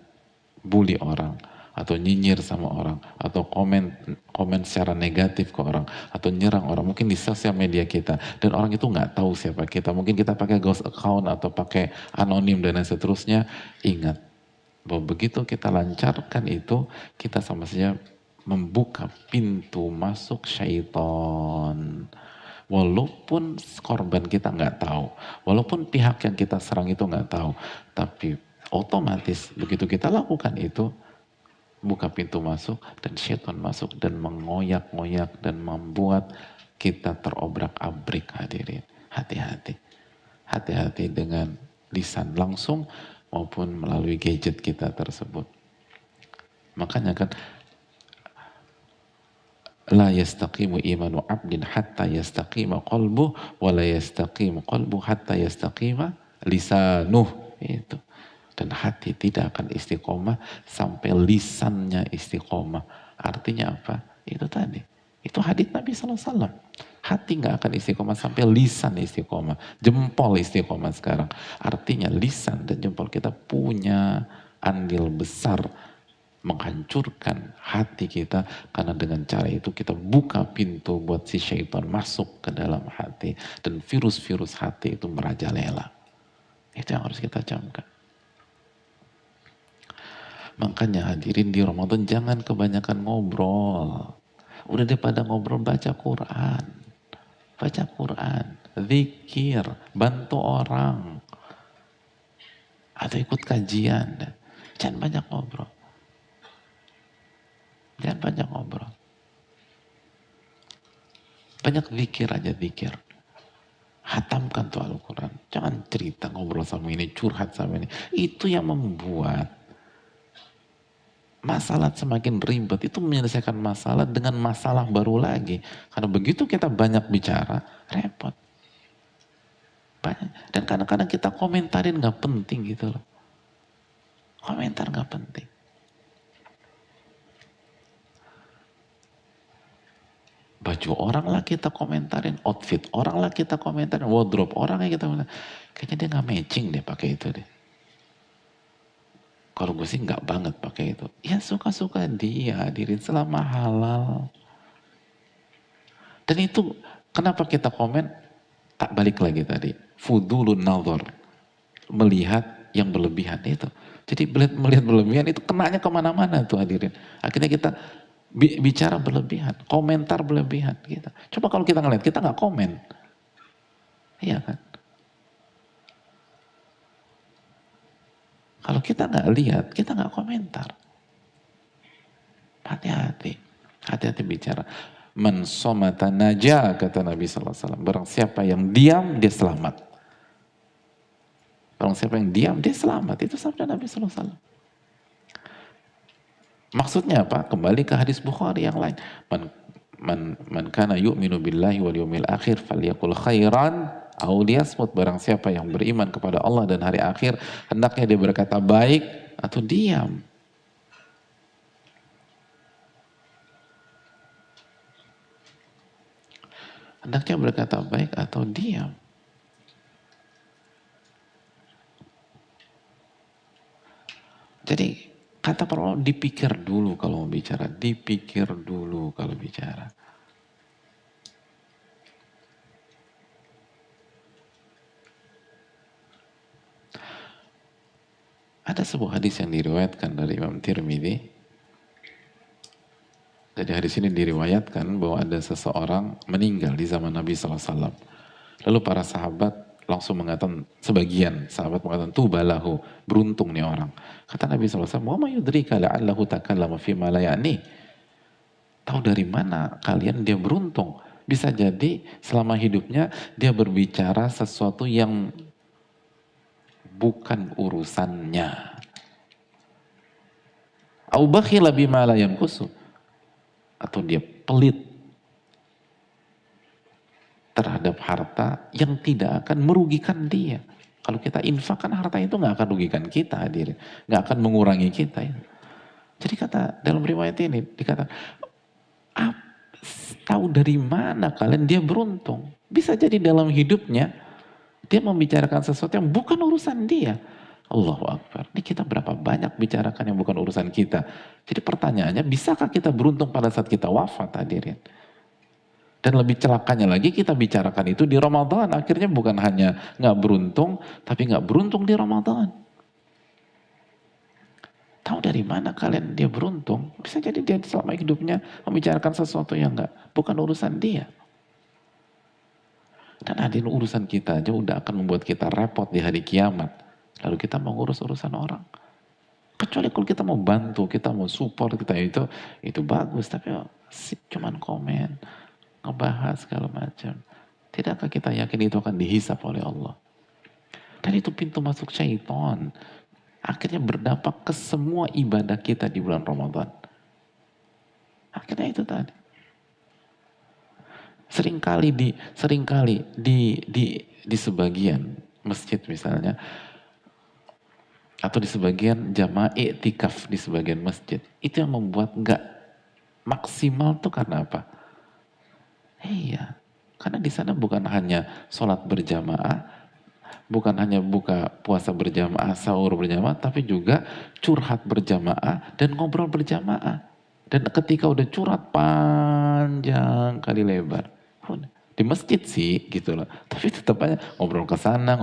bully orang, atau nyinyir sama orang, atau komen secara negatif ke orang, atau nyerang orang, mungkin di sosial media kita, dan orang itu nggak tahu siapa kita, mungkin kita pakai ghost account atau pakai anonim dan seterusnya, ingat bahwa begitu kita lancarkan itu, kita sama saja membuka pintu masuk syaitan. Walaupun korban kita nggak tahu, walaupun pihak yang kita serang itu nggak tahu, tapi otomatis begitu kita lakukan itu, buka pintu masuk dan syaitan masuk dan mengoyak-ngoyak dan membuat kita terobrak-abrik hadirin. Hati-hati. Hati-hati dengan lisan langsung maupun melalui gadget kita tersebut. Makanya kan la yastaqimu imanu abdin hatta yastaqima qalbuh wa la yastaqimu qalbuh hatta yastaqima lisanuh. Itu. Dan hati tidak akan istiqomah sampai lisannya istiqomah. Artinya apa? Itu tadi. Itu hadits Nabi SAW. Hati nggak akan istiqomah sampai lisan istiqomah. Jempol istiqomah sekarang. Artinya lisan dan jempol kita punya andil besar menghancurkan hati kita, karena dengan cara itu kita buka pintu buat si syaitan masuk ke dalam hati dan virus-virus hati itu merajalela. Itu yang harus kita camkan. Makanya hadirin di Ramadan jangan kebanyakan ngobrol. Udah daripada ngobrol baca Quran. Baca Quran, zikir, bantu orang. Atau ikut kajian. Jangan banyak ngobrol. Jangan banyak ngobrol. Banyak zikir aja, zikir. Hatamkan tuh Al-Quran. Jangan cerita ngobrol sama ini, curhat sama ini. Itu yang membuat masalah semakin ribet. Itu menyelesaikan masalah dengan masalah baru lagi. Karena begitu kita banyak bicara, repot. Banyak. Dan kadang-kadang kita komentarin gak penting gitu loh. Komentar gak penting. Baju orang lah kita komentarin, outfit orang lah kita komentarin, wardrobe orang lah kita komentarin. Kayaknya dia gak matching deh pakai itu deh. Kalau gue sih nggak banget pakai itu. Ya suka-suka dia, hadirin selama halal. Dan itu kenapa kita komen? Tak balik lagi tadi. Fudulun nazar. Melihat yang berlebihan itu. Jadi melihat berlebihan itu kenanya kemana-mana tuh hadirin. Akhirnya kita bicara berlebihan, komentar berlebihan. Gitu. Coba kalau kita ngeliat, kita nggak komen. Iya kan? Kalau kita nggak lihat, kita nggak komentar. Hati-hati. Hati-hati bicara. Man somata naja, kata Nabi SAW. Barang siapa yang diam, dia selamat. Barang siapa yang diam, dia selamat. Itu sabda Nabi SAW. Maksudnya apa? Kembali ke hadis Bukhari yang lain. Man kana yu'minu billahi wal yawmil akhir falyakul khairan aw liyasmut. Barang siapa yang beriman kepada Allah dan hari akhir, hendaknya dia berkata baik atau diam. Hendaknya berkata baik atau diam. Jadi Kata para ulama, dipikir dulu kalau mau bicara, dipikir dulu kalau bicara. Ada sebuah hadis yang diriwayatkan dari Imam Tirmidzi. Dari hadis ini diriwayatkan bahwa ada seseorang meninggal di zaman Nabi SAW. Lalu para sahabat langsung mengatakan, sebagian sahabat mengatakan, tubalahu, beruntung nih orang. Kata Nabi SAW, wa ma yudrika la'allahu takallama fima la ya'ni. Tahu dari mana kalian dia beruntung? Bisa jadi selama hidupnya dia berbicara sesuatu yang bukan urusannya. Au bakhila bima la yanqusu, atau dia pelit terhadap harta yang tidak akan merugikan dia. Kalau kita infak kan harta itu nggak akan merugikan kita, hadirin, nggak akan mengurangi kita. Ya. Jadi kata dalam riwayat ini dikatakan, tahu dari mana kalian dia beruntung? Bisa jadi dalam hidupnya dia membicarakan sesuatu yang bukan urusan dia. Allahu Akbar. Ini kita berapa banyak bicarakan yang bukan urusan kita. Jadi pertanyaannya, bisakah kita beruntung pada saat kita wafat, hadirin? Dan lebih celakanya lagi kita bicarakan itu di Ramadan. Akhirnya bukan hanya nggak beruntung, tapi nggak beruntung di Ramadan. Tahu dari mana kalian dia beruntung? Bisa jadi dia selama hidupnya membicarakan sesuatu yang bukan urusan dia. Dan hadirin, urusan kita aja udah akan membuat kita repot di hari kiamat. Lalu kita mau ngurus urusan orang. Kecuali kalau kita mau bantu, kita mau support, kita itu bagus. Tapi cuman komen, ngebahas segala macam. Tidakkah kita yakin itu akan dihisap oleh Allah? Dan itu pintu masuk syaitan. Akhirnya berdampak ke semua ibadah kita di bulan Ramadan. Akhirnya itu tadi. Seringkali di sebagian masjid misalnya, atau di sebagian jamaah iktikaf di sebagian masjid, itu yang membuat nggak maksimal tuh karena apa? Iya, karena di sana bukan hanya sholat berjamaah, bukan hanya buka puasa berjamaah, sahur berjamaah, tapi juga curhat berjamaah dan ngobrol berjamaah. Dan ketika udah curhat panjang kali lebar, di masjid sih gitu loh, tapi tetap aja ngobrol ke sana,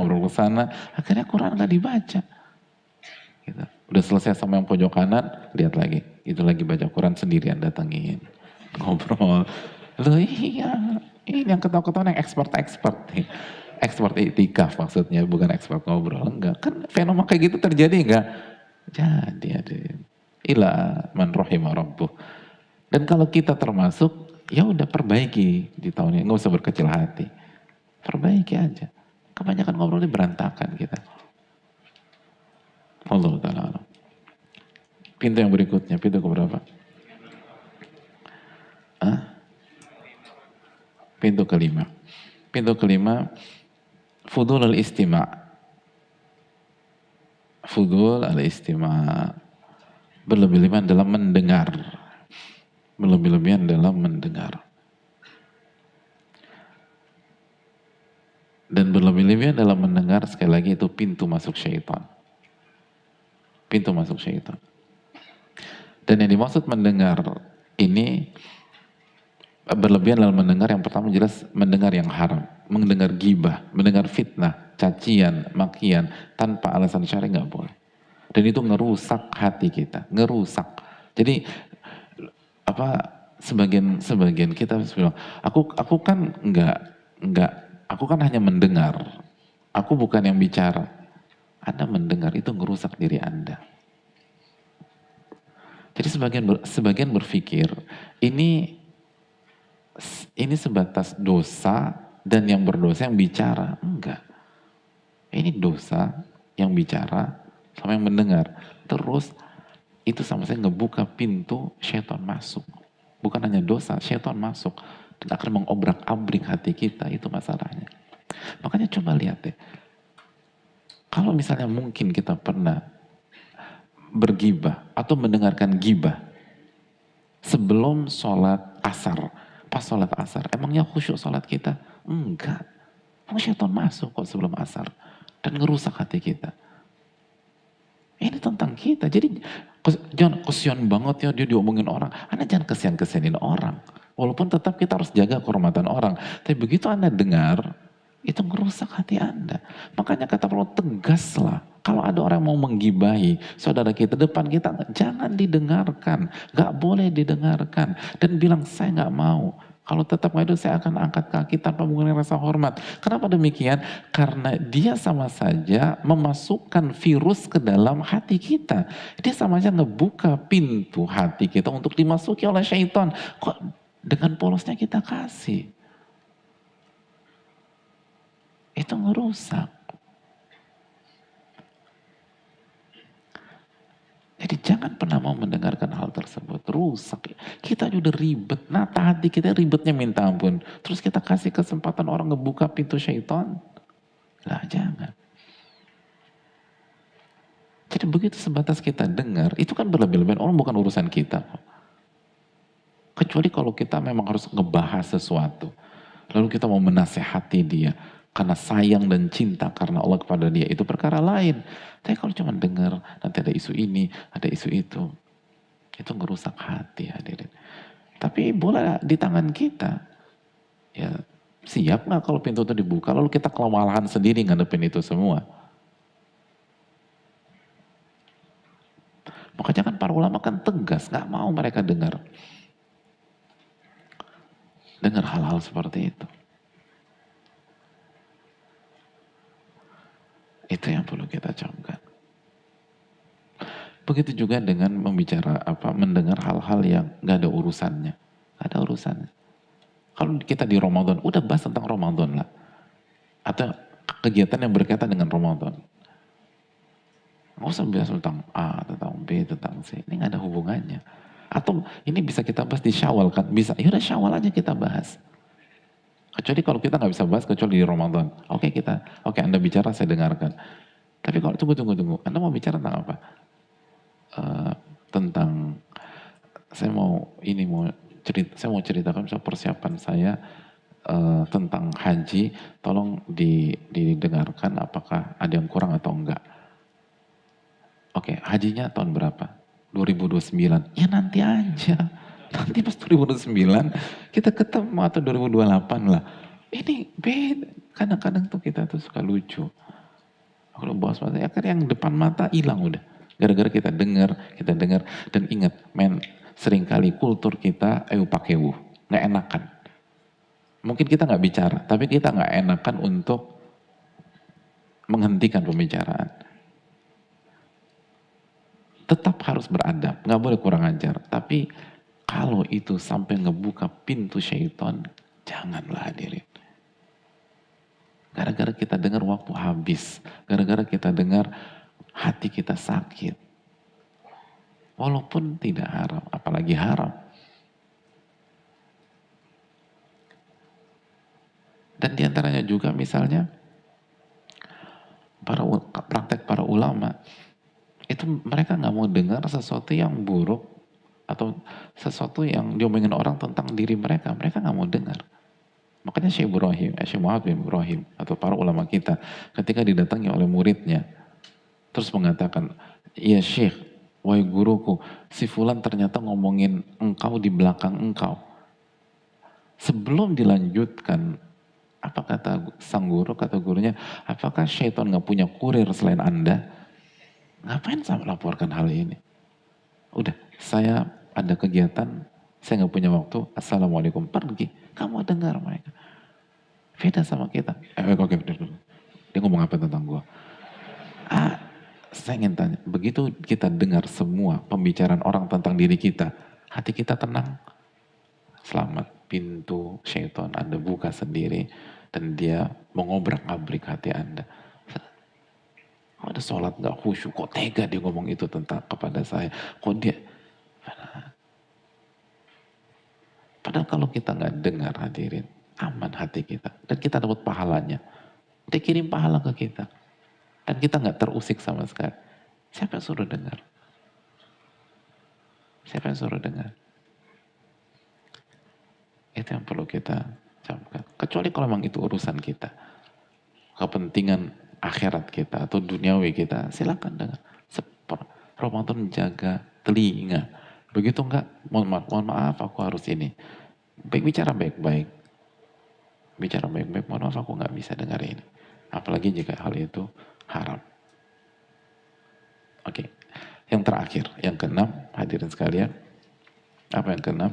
akhirnya Quran nggak dibaca. Gitu. Udah selesai sama yang pojok kanan, lihat lagi. Itu lagi baca Quran sendirian, datangin. Ngobrol. Loh iya, ini yang ketawa-ketawa yang expert nih. Expert iktikaf maksudnya, bukan expert ngobrol. Enggak, kan fenomena kayak gitu terjadi enggak? Jadi ada. Ila man rahimah rabbuh. Dan kalau kita termasuk, ya udah perbaiki di tahun ini. Nggak usah berkecil hati. Perbaiki aja. Kebanyakan ngobrolnya berantakan kita. Allah Ta'ala. Pintu yang berikutnya, pintu keberapa? Pintu kelima. Pintu kelima, fudul al-istima'. Fudul al-istima'. Berlebih-lebihan dalam mendengar. Berlebih-lebihan dalam mendengar. Dan berlebih-lebihan dalam mendengar, sekali lagi itu pintu masuk syaitan. Pintu masuk syaitan. Dan yang dimaksud mendengar ini, berlebihan dalam mendengar, yang pertama jelas mendengar yang haram, mendengar gibah, mendengar fitnah, cacian, makian, tanpa alasan syar'i nggak boleh. Dan itu ngerusak hati kita, ngerusak. Jadi sebagian kita bilang, aku kan aku kan hanya mendengar, aku bukan yang bicara. Anda mendengar itu ngerusak diri Anda. Jadi sebagian berpikir ini sebatas dosa dan yang berdosa yang bicara. Enggak. Ini dosa yang bicara sama yang mendengar. Terus itu sama saya ngebuka pintu syaitan masuk. Bukan hanya dosa, syaitan masuk. Dan akan mengobrak-abrik hati kita, itu masalahnya. Makanya coba lihat deh. Kalau misalnya mungkin kita pernah bergibah atau mendengarkan gibah sebelum sholat asar, pas sholat asar, emangnya khusyuk sholat kita? Enggak. Syaitan masuk kok sebelum asar dan ngerusak hati kita. Ini tentang kita. Jadi Jangan kesian banget ya dia diomongin orang. Anda jangan kesian-kesianin orang. Walaupun tetap kita harus jaga kehormatan orang. Tapi begitu Anda dengar, itu merusak hati Anda. Makanya kata Allah tegaslah. Kalau ada orang mau menggibahi saudara kita depan kita, jangan didengarkan. Gak boleh didengarkan. Dan bilang saya gak mau. Kalau tetap nggak itu saya akan angkat kaki tanpa mengurangi rasa hormat. Kenapa demikian? Karena dia sama saja memasukkan virus ke dalam hati kita. Dia sama saja ngebuka pintu hati kita untuk dimasuki oleh syaitan. Kok dengan polosnya kita kasih? Itu ngerusak. Jadi jangan pernah mau mendengarkan hal tersebut. Rusak. Kita udah ribet. Nata hati kita ribetnya minta ampun. Terus kita kasih kesempatan orang ngebuka pintu syaitan. Lah jangan. Jadi begitu sebatas kita dengar, itu kan berlebih-lebihan. Orang bukan urusan kita. Kecuali kalau kita memang harus ngebahas sesuatu. Lalu kita mau menasehati dia. Karena sayang dan cinta karena Allah kepada dia. Itu perkara lain. Tapi kalau cuma dengar, nanti ada isu ini, ada isu itu. Itu ngerusak hati hadirin. Tapi bola di tangan kita. Ya siap nggak kalau pintu itu dibuka, lalu kita kewalahan sendiri ngadepin itu semua. Makanya kan para ulama kan tegas, nggak mau mereka dengar hal-hal seperti itu. Itu yang perlu kita camkan. Begitu juga dengan mendengar hal-hal yang nggak ada urusannya, nggak ada urusannya. Kalau kita di Ramadan, udah bahas tentang Ramadan lah, atau kegiatan yang berkaitan dengan Ramadan. Nggak usah bahas tentang A, tentang B, tentang C. Ini nggak ada hubungannya. Atau ini bisa kita bahas di Syawal kan? Bisa. Yaudah Syawal aja kita bahas. Kecuali kalau kita nggak bisa bahas kecuali di Ramadan. Oke Anda bicara saya dengarkan. Tapi kalau tunggu. Anda mau bicara tentang apa? Tentang saya mau ceritakan soal persiapan saya tentang haji. Tolong didengarkan apakah ada yang kurang atau enggak. Oke, hajinya tahun berapa? 2029. Ya nanti aja. Nanti pas 2029 kita ketemu atau 2028 lah. Ini beda. Kadang-kadang tuh kita tuh suka lucu. Kalau bahas mata ya kan yang depan mata hilang udah. Gara-gara kita dengar. Dan ingat, seringkali kultur kita, ayo pakai wuh. Nggak enakan. Mungkin kita nggak bicara, tapi kita nggak enakan untuk menghentikan pembicaraan. Tetap harus beradab, nggak boleh kurang ajar. Tapi kalau itu sampai ngebuka pintu syaitan, janganlah hadirin. Gara-gara kita dengar waktu habis, gara-gara kita dengar hati kita sakit. Walaupun tidak haram, apalagi haram. Dan diantaranya juga misalnya praktek para ulama, itu mereka nggak mau dengar sesuatu yang buruk atau sesuatu yang diomongin orang tentang diri mereka nggak mau dengar. Makanya Syekh Muhammad bin Ibrahim atau para ulama kita ketika didatangi oleh muridnya terus mengatakan, "Ya Syekh, wahai guruku, si fulan ternyata ngomongin engkau di belakang engkau." Sebelum dilanjutkan, apa kata sang guru, kata gurunya, "Apakah syaitan nggak punya kurir selain Anda? Ngapain saya melaporkan hal ini? Udah, saya ada kegiatan, saya nggak punya waktu, assalamualaikum, pergi." Kamu dengar mereka. Beda sama kita. Oke, dia ngomong apa tentang gua? Saya ingin tanya, begitu kita dengar semua pembicaraan orang tentang diri kita, hati kita tenang. Selamat, pintu syaitan Anda buka sendiri, dan dia mengobrak-abrik hati Anda. Kok ada sholat gak khusyuk, kok tega dia ngomong itu kepada saya, kok dia... Padahal kalau kita nggak dengar hadirin, aman hati kita. Dan kita dapat pahalanya. Dia kirim pahala ke kita. Dan kita nggak terusik sama sekali. Siapa yang suruh dengar? Siapa yang suruh dengar? Itu yang perlu kita camkan. Kecuali kalau memang itu urusan kita. Kepentingan akhirat kita atau duniawi kita, silakan dengar. Ramadan jaga telinga. Begitu enggak, mohon maaf aku harus ini. Bicara baik-baik. Bicara baik-baik, mohon maaf aku nggak bisa dengar ini. Apalagi jika hal itu haram. Oke. Yang terakhir, yang keenam, hadirin sekalian. Apa yang keenam?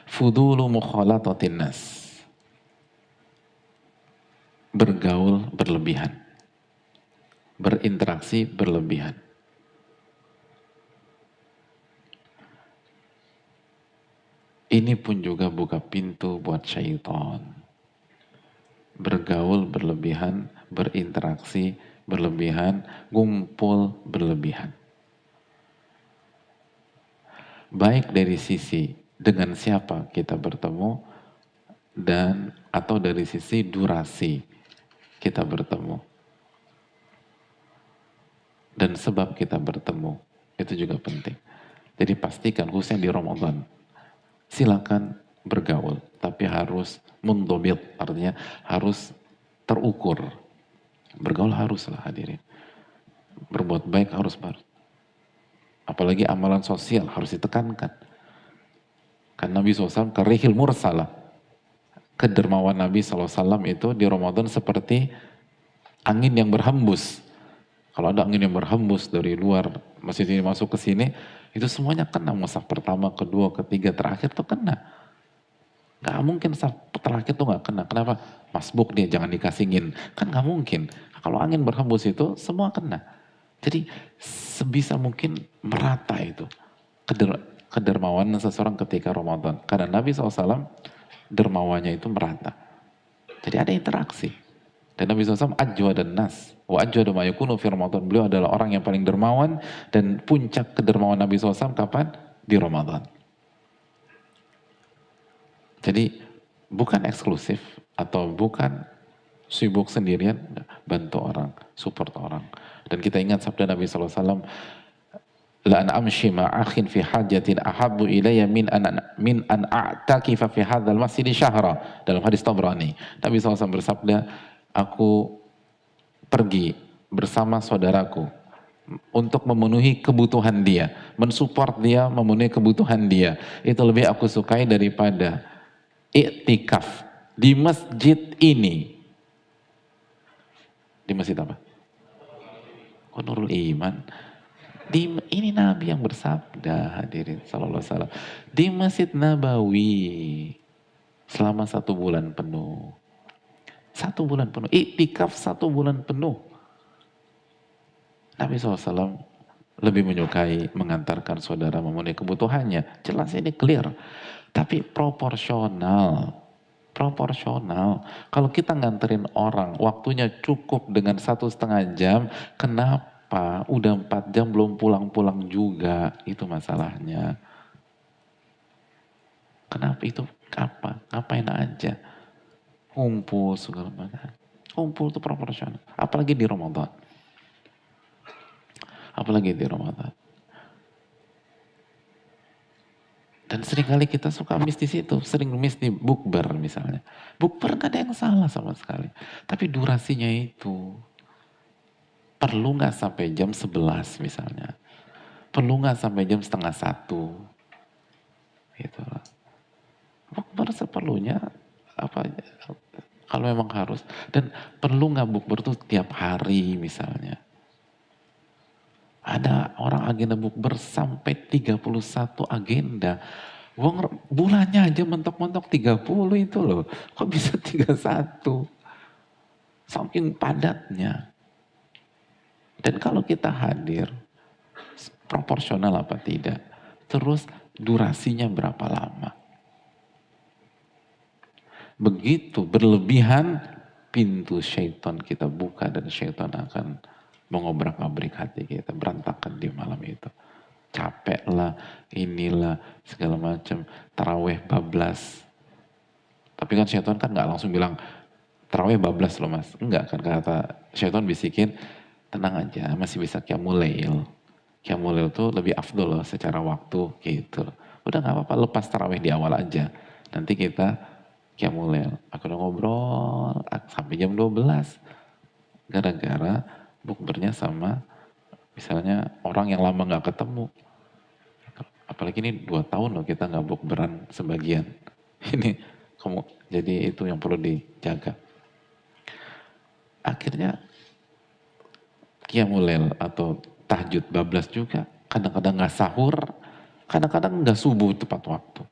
Fudulu mukhalatatin nas. Bergaul berlebihan. Berinteraksi berlebihan. Ini pun juga buka pintu buat syaitan. Bergaul berlebihan, berinteraksi berlebihan, ngumpul berlebihan. Baik dari sisi dengan siapa kita bertemu, dan atau dari sisi durasi kita bertemu. Dan sebab kita bertemu, itu juga penting. Jadi pastikan, khususnya di Ramadan, silakan bergaul, tapi harus mundobit, artinya harus terukur. Bergaul haruslah hadirin. Berbuat baik harus apalagi amalan sosial harus ditekankan. Kan Nabi SAW karihil mursalah. Kedermawan Nabi SAW itu di Ramadan seperti angin yang berhembus. Kalau ada angin yang berhembus dari luar masjid ini masuk ke sini, itu semuanya kena. Mushaf pertama, kedua, ketiga, terakhir tuh kena. Gak mungkin terakhir tuh gak kena. Kenapa? Masbuk dia, jangan dikasingin. Kan gak mungkin. Kalau angin berhembus itu semua kena. Jadi sebisa mungkin merata itu kedermawanan seseorang ketika Ramadan. Karena Nabi SAW dermawannya itu merata. Jadi ada interaksi. Dan Nabi SAW ajwa dan nas. Wa ajwa dan mayukunu fi Ramadan. Beliau adalah orang yang paling dermawan. Dan puncak kedermawan Nabi SAW kapan? Di Ramadan. Jadi bukan eksklusif atau bukan sibuk sendirian, bantu orang, support orang. Dan kita ingat sabda Nabi SAW, la an amshi ma'akhin fi hajatin ahabbu ilayya min an a'takifa fi hadzal masjid syahra, dalam hadis Tabrani. Nabi SAW bersabda, aku pergi bersama saudaraku untuk memenuhi kebutuhan dia, mensupport dia, memenuhi kebutuhan dia. Itu lebih aku sukai daripada iktikaf di masjid ini. Di masjid apa? Nurul Iman. Ini Nabi yang bersabda, hadirin sallallahu alaihi wasallam. Di Masjid Nabawi selama 1 bulan penuh. 1 bulan penuh. Iktikaf 1 bulan penuh. Nabi SAW lebih menyukai mengantarkan saudara memenuhi kebutuhannya. Jelas ini clear. Tapi proporsional. Proporsional. Kalau kita nganterin orang, waktunya cukup dengan 1,5 jam, kenapa udah 4 jam belum pulang-pulang juga? Itu masalahnya. Kenapa itu? Apa? Ngapain aja? Kumpul segala macam. Kumpul itu proporsional. Apalagi di Ramadan. Apalagi di Ramadan. Dan seringkali kita suka miss di situ, sering miss di bukber misalnya. Bukber gak ada yang salah sama sekali. Tapi durasinya itu, perlu gak sampai jam 11 misalnya. Perlu gak sampai jam 12:30. Gitu lah. Bukber seperlunya, apa kalau memang harus. Dan perlu gak bukber tuh tiap hari misalnya. Ada orang agenda bukber sampai 31 agenda. Bulannya aja mentok-mentok 30 itu loh. Kok bisa 31? Saking padatnya. Dan kalau kita hadir, proporsional apa tidak? Terus durasinya berapa lama? Begitu berlebihan, pintu syaitan kita buka dan syaitan akan mengobrak-abrik hati kita, berantakan di malam itu. Capek lah, inilah, segala macam, taraweh bablas. Tapi kan syaitan kan nggak langsung bilang, taraweh bablas loh mas. Enggak kan, kata syaitan bisikin, tenang aja, masih bisa qiyamul lail. Qiyamul lail tuh lebih afdol loh secara waktu, gitu. Udah nggak apa-apa, lepas taraweh di awal aja. Nanti kita qiyamul lail. Aku udah ngobrol sampai jam 12. Gara-gara bukbernya sama Misalnya orang yang lama nggak ketemu, apalagi ini 2 tahun loh kita nggak bukberan sebagian. Ini kamu, jadi itu yang perlu dijaga. Akhirnya qiyamul lail atau tahajud bablas juga, kadang-kadang nggak sahur, kadang-kadang nggak subuh tepat waktu.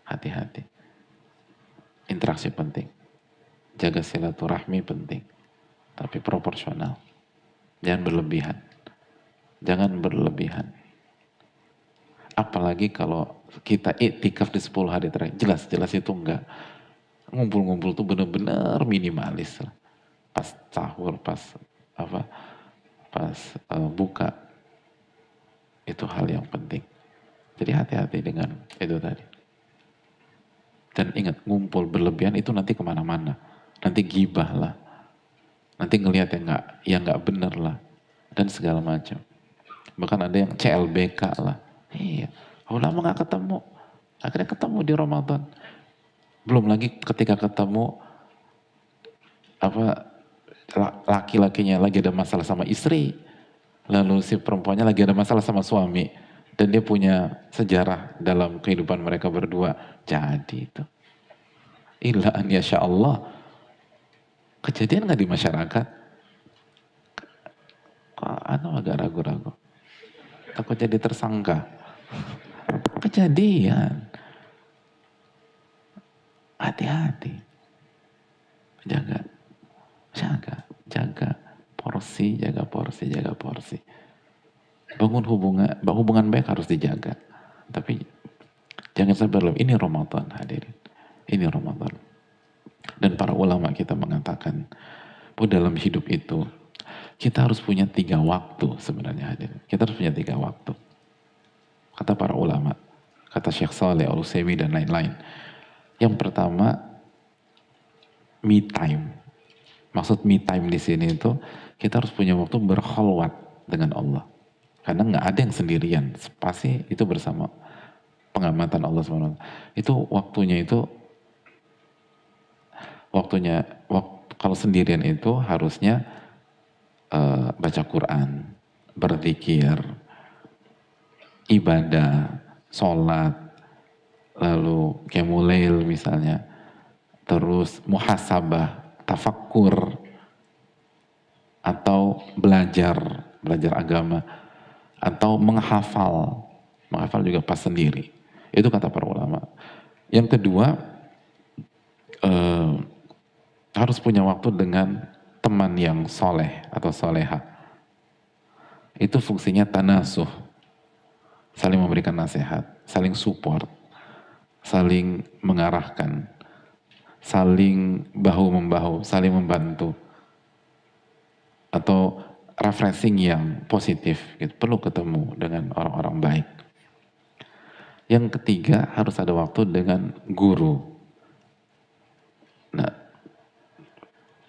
Hati-hati. Interaksi penting. Jaga silaturahmi penting. Tapi proporsional. Jangan berlebihan. Jangan berlebihan. Apalagi kalau kita iktikaf di 10 hari terakhir. Jelas itu enggak. Ngumpul-ngumpul tuh bener-bener minimalis lah. Pas sahur, pas apa, pas buka. Itu hal yang penting. Jadi hati-hati dengan itu tadi. Dan ingat, ngumpul berlebihan itu nanti kemana-mana. Nanti gibah lah. Nanti ngelihat yang nggak bener lah. Dan segala macam. Bahkan ada yang CLBK lah. Iya, lama nggak ketemu. Akhirnya ketemu di Ramadan. Belum lagi ketika ketemu, apa, laki-lakinya lagi ada masalah sama istri. Lalu si perempuannya lagi ada masalah sama suami. Dan dia punya sejarah dalam kehidupan mereka berdua. Jadi itu. Illa an yasha Allah. Kejadian nggak di masyarakat? Kok agak ragu-ragu. Takut jadi tersangka. Kejadian. Hati-hati. Jaga porsi. Bangun hubungan baik harus dijaga. Tapi jangan sampai berlebihan. Ini Ramadan hadirin. Ini Ramadan. Dan para ulama kita mengatakan bahwa dalam hidup itu kita harus punya 3 waktu sebenarnya hadirin. Kita harus punya 3 waktu. Kata para ulama, kata Syekh Saleh Al-Utsaimin dan lain-lain. Yang pertama, me time. Maksud me time di sini itu kita harus punya waktu berkhalwat dengan Allah. Karena nggak ada yang sendirian, pasti itu bersama pengamatan Allah SWT. Itu waktunya kalau sendirian itu harusnya baca Quran, berzikir, ibadah, sholat, lalu qiyamul lail misalnya, terus muhasabah, tafakkur, atau belajar agama, atau menghafal juga pas sendiri. Itu kata para ulama. Yang kedua, harus punya waktu dengan teman yang soleh atau soleha. Itu fungsinya tanasuh, saling memberikan nasihat, saling support, saling mengarahkan, saling bahu-membahu, saling membantu, atau refreshing yang positif, gitu. Perlu ketemu dengan orang-orang baik. Yang ketiga, harus ada waktu dengan guru. Nah,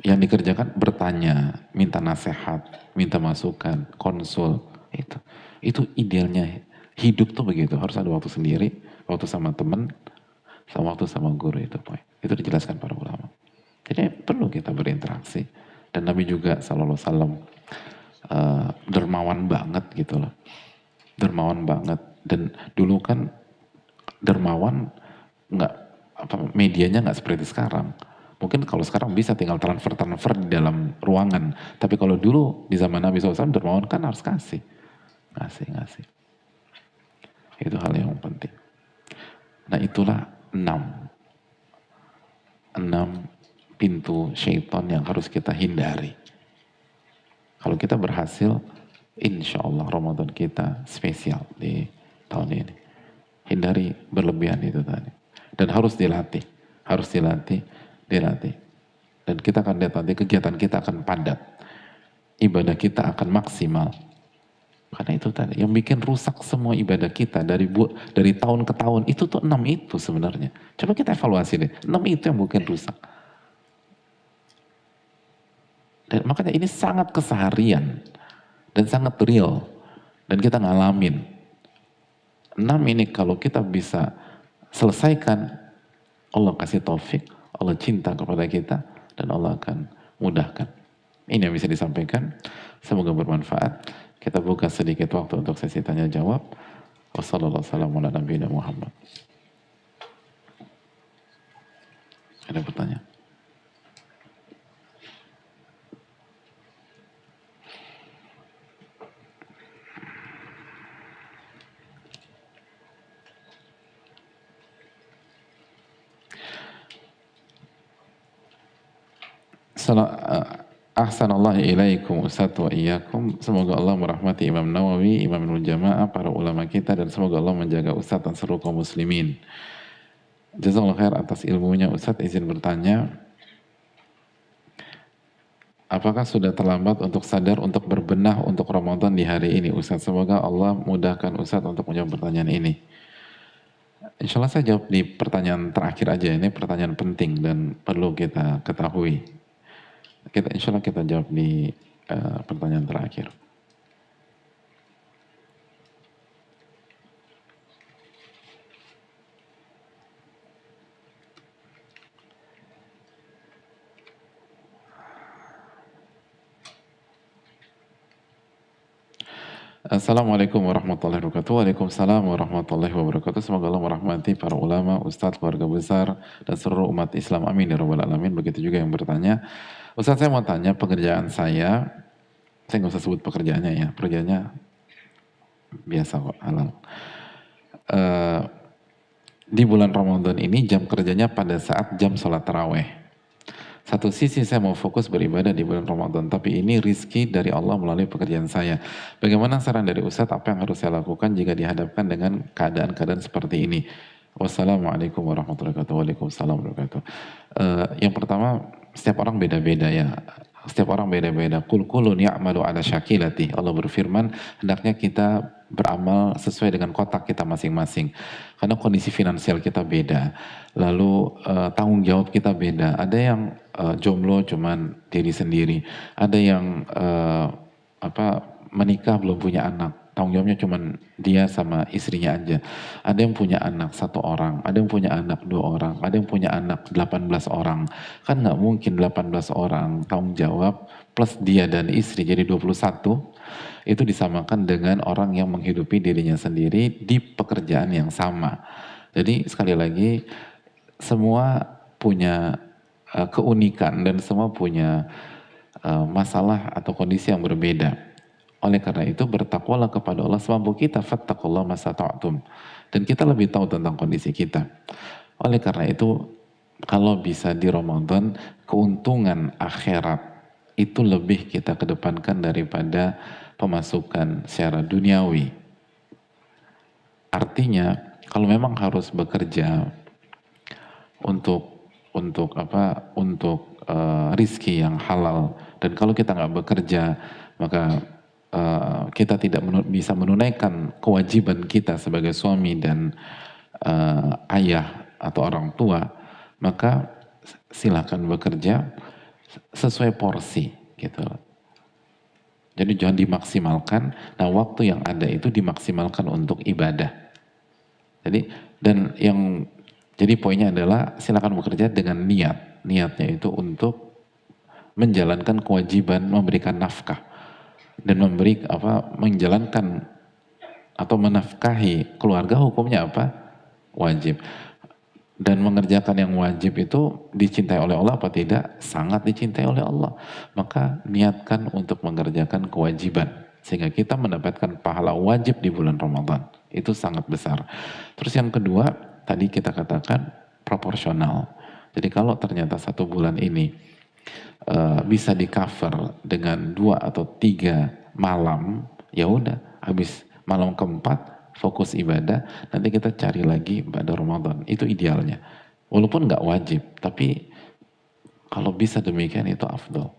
yang dikerjakan bertanya, minta nasihat, minta masukan, konsul. Itu idealnya hidup tuh begitu. Harus ada waktu sendiri, waktu sama teman, sama waktu sama guru itu. Itu dijelaskan para ulama. Jadi perlu kita berinteraksi. Dan Nabi juga sallallahu alaihi wasallam dermawan banget gitu loh. Dermawan banget. Dan dulu kan dermawan medianya nggak seperti sekarang. Mungkin kalau sekarang bisa tinggal transfer di dalam ruangan. Tapi kalau dulu di zaman Nabi SAW dermawan kan harus ngasih. Itu hal yang penting. Nah itulah 6 pintu syaitan yang harus kita hindari. Kalau kita berhasil, insya Allah Ramadan kita spesial di tahun ini. Hindari berlebihan itu tadi. Dan harus dilatih. Dan kita akan lihat nanti kegiatan kita akan padat. Ibadah kita akan maksimal. Karena itu tadi, yang bikin rusak semua ibadah kita dari tahun ke tahun, itu tuh 6 itu sebenarnya. Coba kita evaluasi deh, 6 itu yang bikin rusak. Dan makanya ini sangat keseharian dan sangat real dan kita ngalamin. 6 ini kalau kita bisa selesaikan, Allah kasih taufik, Allah cinta kepada kita dan Allah akan mudahkan. Ini yang bisa disampaikan. Semoga bermanfaat. Kita buka sedikit waktu untuk sesi tanya jawab. Wassalamualaikum warahmatullahi wabarakatuh. Ada pertanyaan? Ahsanallahu ilaikum Ustadz wa iyyakum. Semoga Allah merahmati Imam Nawawi, Imamul Jamaah, para ulama kita, dan semoga Allah menjaga Ustadz dan seluruh kaum muslimin. Jazakallahu khair atas ilmunya. Ustadz izin bertanya, apakah sudah terlambat untuk sadar untuk berbenah untuk Ramadan di hari ini Ustadz? Semoga Allah mudahkan Ustadz untuk menjawab pertanyaan ini. Insya Allah saya jawab di pertanyaan terakhir aja. Ini pertanyaan penting dan perlu kita ketahui. Insya Allah kita jawab di pertanyaan terakhir. Assalamualaikum warahmatullahi wabarakatuh. Waalaikumsalam warahmatullahi wabarakatuh. Semoga Allah merahmati para ulama, ustadz, keluarga besar, dan seluruh umat Islam. Amin ya rabbal alamin. Begitu juga yang bertanya. Ustadz, saya mau tanya, pekerjaan saya nggak usah sebut pekerjaannya ya, pekerjaannya biasa kok, halal. Di bulan Ramadan ini jam kerjanya pada saat jam sholat taraweh. Satu sisi saya mau fokus beribadah di bulan Ramadan, tapi ini rizki dari Allah melalui pekerjaan saya. Bagaimana saran dari Ustadz, apa yang harus saya lakukan jika dihadapkan dengan keadaan-keadaan seperti ini? Wassalamualaikum warahmatullahi wabarakatuh. Waalaikumsalam warahmatullahi wabarakatuh. Yang pertama, setiap orang beda-beda ya. Setiap orang beda-beda. Kul kulun ya'malu ala syakilati. Allah berfirman, hendaknya kita beramal sesuai dengan kotak kita masing-masing. Karena kondisi finansial kita beda. Lalu tanggung jawab kita beda. Ada yang jomblo cuman diri sendiri. Ada yang menikah belum punya anak. Tanggung jawabnya cuman dia sama istrinya aja. Ada yang punya anak 1 orang, ada yang punya anak 2 orang, ada yang punya anak 18 orang. Kan nggak mungkin 18 orang tanggung jawab plus dia dan istri jadi 21 itu disamakan dengan orang yang menghidupi dirinya sendiri di pekerjaan yang sama. Jadi sekali lagi semua punya keunikan dan semua punya masalah atau kondisi yang berbeda. Oleh karena itu bertakwalah kepada Allah semampu kita, fattaqullaha masata'tum. Dan kita lebih tahu tentang kondisi kita. Oleh karena itu kalau bisa di Ramadan, keuntungan akhirat itu lebih kita kedepankan daripada pemasukan secara duniawi. Artinya kalau memang harus bekerja untuk rizki yang halal, dan kalau kita nggak bekerja maka kita tidak bisa menunaikan kewajiban kita sebagai suami dan ayah atau orang tua, maka silahkan bekerja sesuai porsi gitu. Jadi jangan dimaksimalkan. Nah, waktu yang ada itu dimaksimalkan untuk ibadah. Jadi poinnya adalah silakan bekerja dengan niat. Niatnya itu untuk menjalankan kewajiban memberikan nafkah dan menjalankan atau menafkahi keluarga. Hukumnya apa? Wajib. Dan mengerjakan yang wajib itu dicintai oleh Allah apa tidak? Sangat dicintai oleh Allah. Maka niatkan untuk mengerjakan kewajiban sehingga kita mendapatkan pahala wajib di bulan Ramadan. Itu sangat besar. Terus yang kedua, tadi kita katakan proporsional. Jadi kalau ternyata 1 bulan ini bisa di cover dengan 2 atau 3 malam, ya udah, habis malam keempat fokus ibadah, nanti kita cari lagi pada Ramadan. Itu idealnya. Walaupun nggak wajib, tapi kalau bisa demikian itu afdol.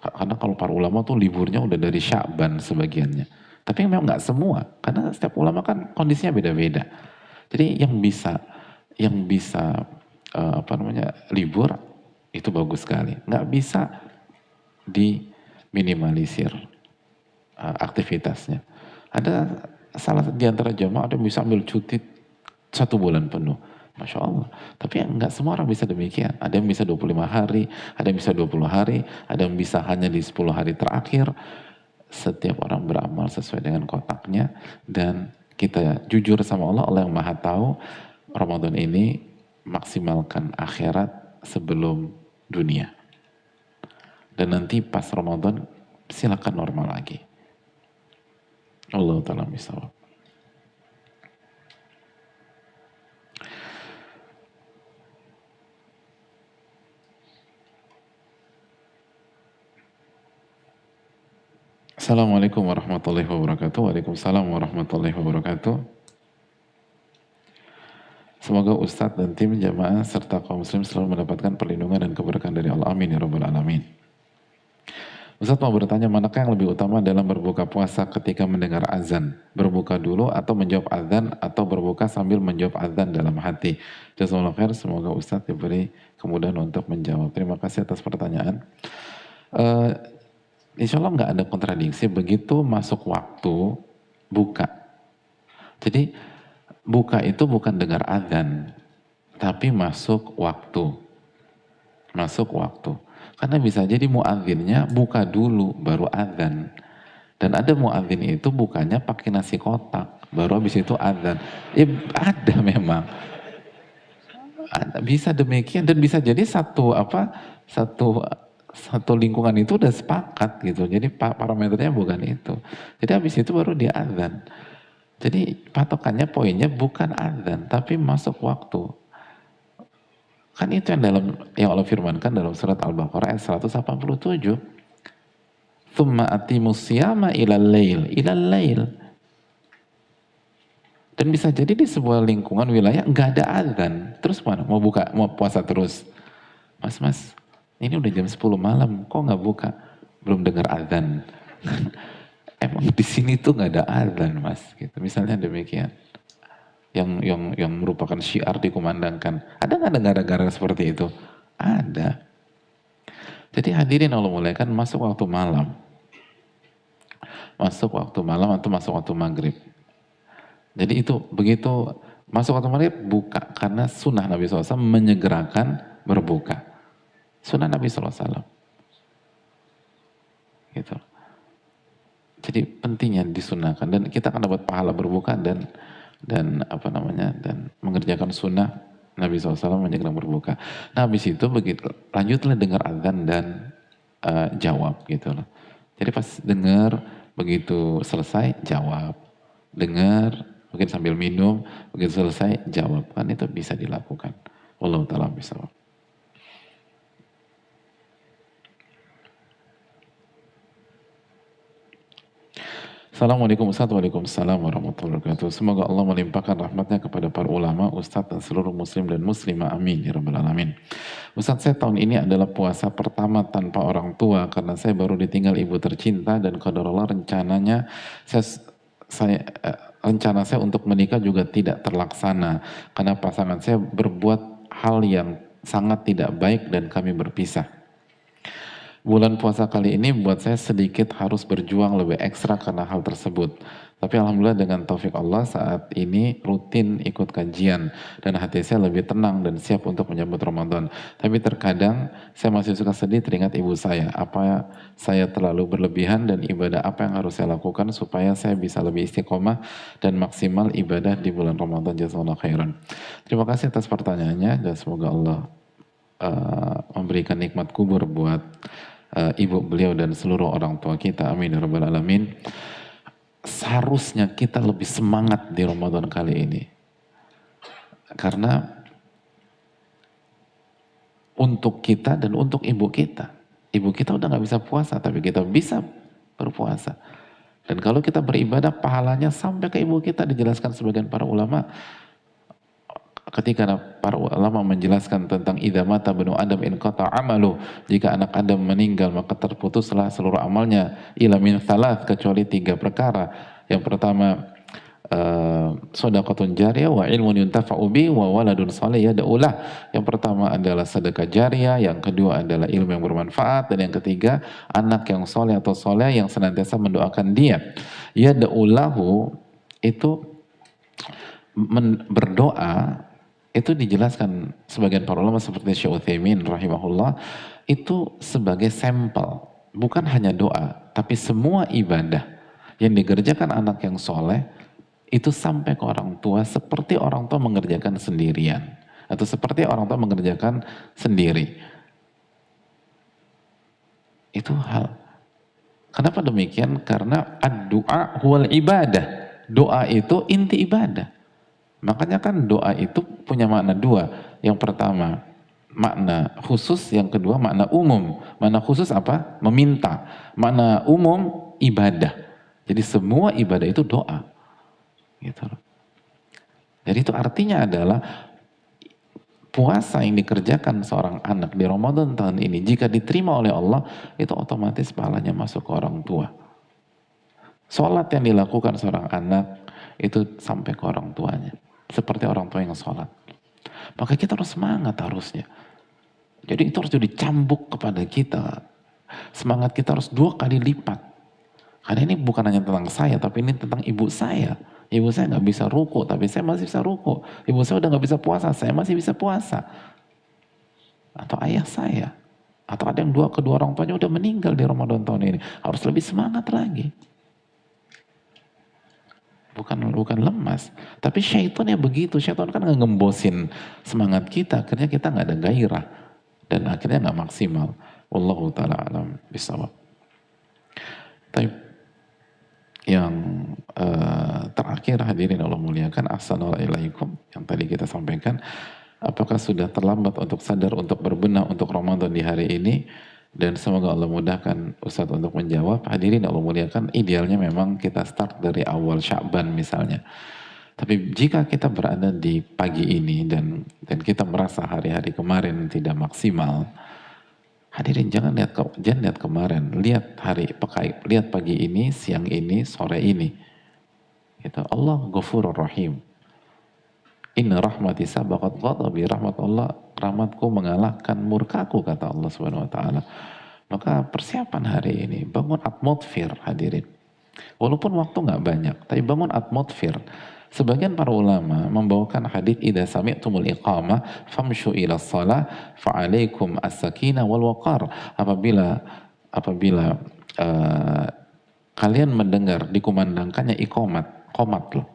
Karena kalau para ulama tuh liburnya udah dari Sya'ban sebagiannya. Tapi memang nggak semua, karena setiap ulama kan kondisinya beda-beda. Jadi yang bisa libur itu bagus sekali. Nggak bisa diminimalisir aktivitasnya. Ada salah di antara jamaah ada yang bisa ambil cuti 1 bulan penuh. Masya Allah. Tapi enggak semua orang bisa demikian. Ada yang bisa 25 hari, ada yang bisa 20 hari, ada yang bisa hanya di 10 hari terakhir. Setiap orang beramal sesuai dengan kotaknya. Dan kita jujur sama Allah, Allah yang maha tahu. Ramadan ini maksimalkan akhirat sebelum dunia. Dan nanti pas Ramadan silakan normal lagi. Allah ta'ala misal. Assalamualaikum warahmatullahi wabarakatuh. Waalaikumsalam warahmatullahi wabarakatuh. Semoga Ustadz dan tim jamaah serta kaum muslim selalu mendapatkan perlindungan dan keberkahan dari Allah. Amin ya rabbal alamin. Ustadz mau bertanya, manakah yang lebih utama dalam berbuka puasa ketika mendengar azan? Berbuka dulu atau menjawab azan, atau berbuka sambil menjawab azan dalam hati? Jazakallahu khair, semoga Ustadz diberi kemudahan untuk menjawab. Terima kasih atas pertanyaan. Insya Allah nggak ada kontradiksi, begitu masuk waktu, buka. Jadi buka itu bukan dengar azan, tapi masuk waktu. Masuk waktu. Karena bisa jadi muadzinnya buka dulu, baru azan. Dan ada muadzin itu bukanya pakai nasi kotak, baru habis itu azan. Ada memang. Ada, bisa demikian, dan bisa jadi satu lingkungan itu udah sepakat gitu. Jadi parameternya bukan itu. Jadi habis itu baru dia azan. Jadi patokannya, poinnya bukan azan, tapi masuk waktu. Kan itu yang Allah firmankan dalam surat Al-Baqarah ayat 187. Tsumma atimus siyama ilal lail. Dan bisa jadi di sebuah lingkungan wilayah nggak ada azan. Terus mana? Mau puasa terus? Mas, ini udah jam 10 malam, kok nggak buka? Belum dengar azan. Emang di sini tuh nggak ada azan, Mas. Gitu. Misalnya demikian. Yang merupakan syiar dikumandangkan. Ada nggak negara-negara seperti itu? Ada. Jadi hadirin Allah muliakan, masuk waktu malam. Masuk waktu malam atau masuk waktu maghrib. Jadi itu begitu masuk waktu maghrib buka, karena sunnah Nabi SAW menyegerakan berbuka. Sunnah Nabi SAW. Gitu. Jadi pentingnya disunahkan, dan kita akan dapat pahala berbuka dan mengerjakan sunnah Nabi SAW menyegerakan berbuka. Nah habis itu begitu lanjutlah dengar azan dan jawab gitu loh. Jadi pas dengar, begitu selesai jawab. Dengar, mungkin sambil minum, begitu selesai jawab. Kan itu bisa dilakukan. Wallahu ta'ala bishawab. Assalamualaikum Ustaz, waalaikumsalam warahmatullahi wabarakatuh. Semoga Allah melimpahkan rahmatnya kepada para ulama, Ustaz dan seluruh muslim dan muslimah. Amin ya rabbal alamin. Ustaz, saya tahun ini adalah puasa pertama tanpa orang tua karena saya baru ditinggal ibu tercinta, dan qadarullah rencana saya untuk menikah juga tidak terlaksana karena pasangan saya berbuat hal yang sangat tidak baik dan kami berpisah. Bulan puasa kali ini buat saya sedikit harus berjuang lebih ekstra karena hal tersebut. Tapi alhamdulillah dengan taufik Allah saat ini rutin ikut kajian dan hati saya lebih tenang dan siap untuk menyambut Ramadan. Tapi terkadang saya masih suka sedih teringat ibu saya. Apa saya terlalu berlebihan, dan ibadah apa yang harus saya lakukan supaya saya bisa lebih istiqomah dan maksimal ibadah di bulan Ramadan. Jazakallahu khairan. Terima kasih atas pertanyaannya, dan semoga Allah memberikan nikmat kubur buat ibu beliau dan seluruh orang tua kita. Amin ya rabbal alamin. Seharusnya kita lebih semangat di Ramadan kali ini, karena untuk kita dan untuk ibu kita. Ibu kita udah gak bisa puasa, tapi kita bisa berpuasa. Dan kalau kita beribadah, pahalanya sampai ke ibu kita. Dijelaskan sebagian para ulama, ketika para ulama menjelaskan tentang idza mata banu Adam in qata amalu, jika anak Adam meninggal maka terputuslah seluruh amalnya, ila min thalath, kecuali 3 perkara. Yang pertama shadaqatun jariyah wa ilmun yuntafa'u bi wa waladun shalih yad'ulah. Yang pertama adalah sedekah jariyah, yang kedua adalah ilmu yang bermanfaat, dan yang ketiga anak yang soleh atau soleh yang senantiasa mendoakan dia. Yad'ulahu itu berdoa Itu dijelaskan sebagian para ulama seperti Syekh Utsaimin rahimahullah, itu sebagai sampel, bukan hanya doa, tapi semua ibadah yang dikerjakan anak yang soleh itu sampai ke orang tua seperti orang tua mengerjakan sendirian atau seperti orang tua mengerjakan sendiri. Itu hal. Kenapa demikian? Karena ad-du'a huwal ibadah. Doa itu inti ibadah. Makanya kan doa itu punya makna dua. Yang pertama makna khusus, yang kedua makna umum. Makna khusus apa? Meminta. Makna umum ibadah. Jadi semua ibadah itu doa. Gitu. Jadi itu artinya adalah puasa yang dikerjakan seorang anak di Ramadan tahun ini jika diterima oleh Allah itu otomatis pahalanya masuk ke orang tua. Sholat yang dilakukan seorang anak itu sampai ke orang tuanya. Seperti orang tua yang sholat. Maka kita harus semangat harusnya. Jadi itu harus jadi cambuk kepada kita. Semangat kita harus 2 kali lipat. Karena ini bukan hanya tentang saya, tapi ini tentang ibu saya. Ibu saya nggak bisa ruku, tapi saya masih bisa ruku. Ibu saya udah nggak bisa puasa, saya masih bisa puasa. Atau ayah saya. Atau ada yang kedua orang tuanya udah meninggal di Ramadan tahun ini. Harus lebih semangat lagi. Bukan lemas, tapi syaitan ya begitu. Syaitan kan ngembosin semangat kita, akhirnya kita nggak ada gairah dan akhirnya nggak maksimal. Wallahu taala alam bisawab. Tapi yang terakhir hadirin Allah muliakan, assalamualaikum yang tadi kita sampaikan, apakah sudah terlambat untuk sadar untuk berbenah untuk Ramadan di hari ini? Dan semoga Allah mudahkan Ustadz untuk menjawab. Hadirin Allah muliakan, idealnya memang kita start dari awal Sya'ban misalnya. Tapi jika kita berada di pagi ini dan kita merasa hari-hari kemarin tidak maksimal, hadirin jangan lihat kemarin, lihat lihat pagi ini, siang ini, sore ini. Gitu. Allah Ghafurur Rahim. Inna rahmati sabaqat ghadabi, rahmat Allah, rahmatku mengalahkan murkaku, kata Allah Subhanahu wa taala. Maka persiapan hari ini, bangun atmosfer hadirin. Walaupun waktu nggak banyak, tapi bangun atmosfer. Sebagian para ulama membawakan hadits idza sami'tumul iqamah famshu ila shalah fa'alaikum as-sakinah wal waqar. Apabila kalian mendengar dikumandangkannya qomat loh.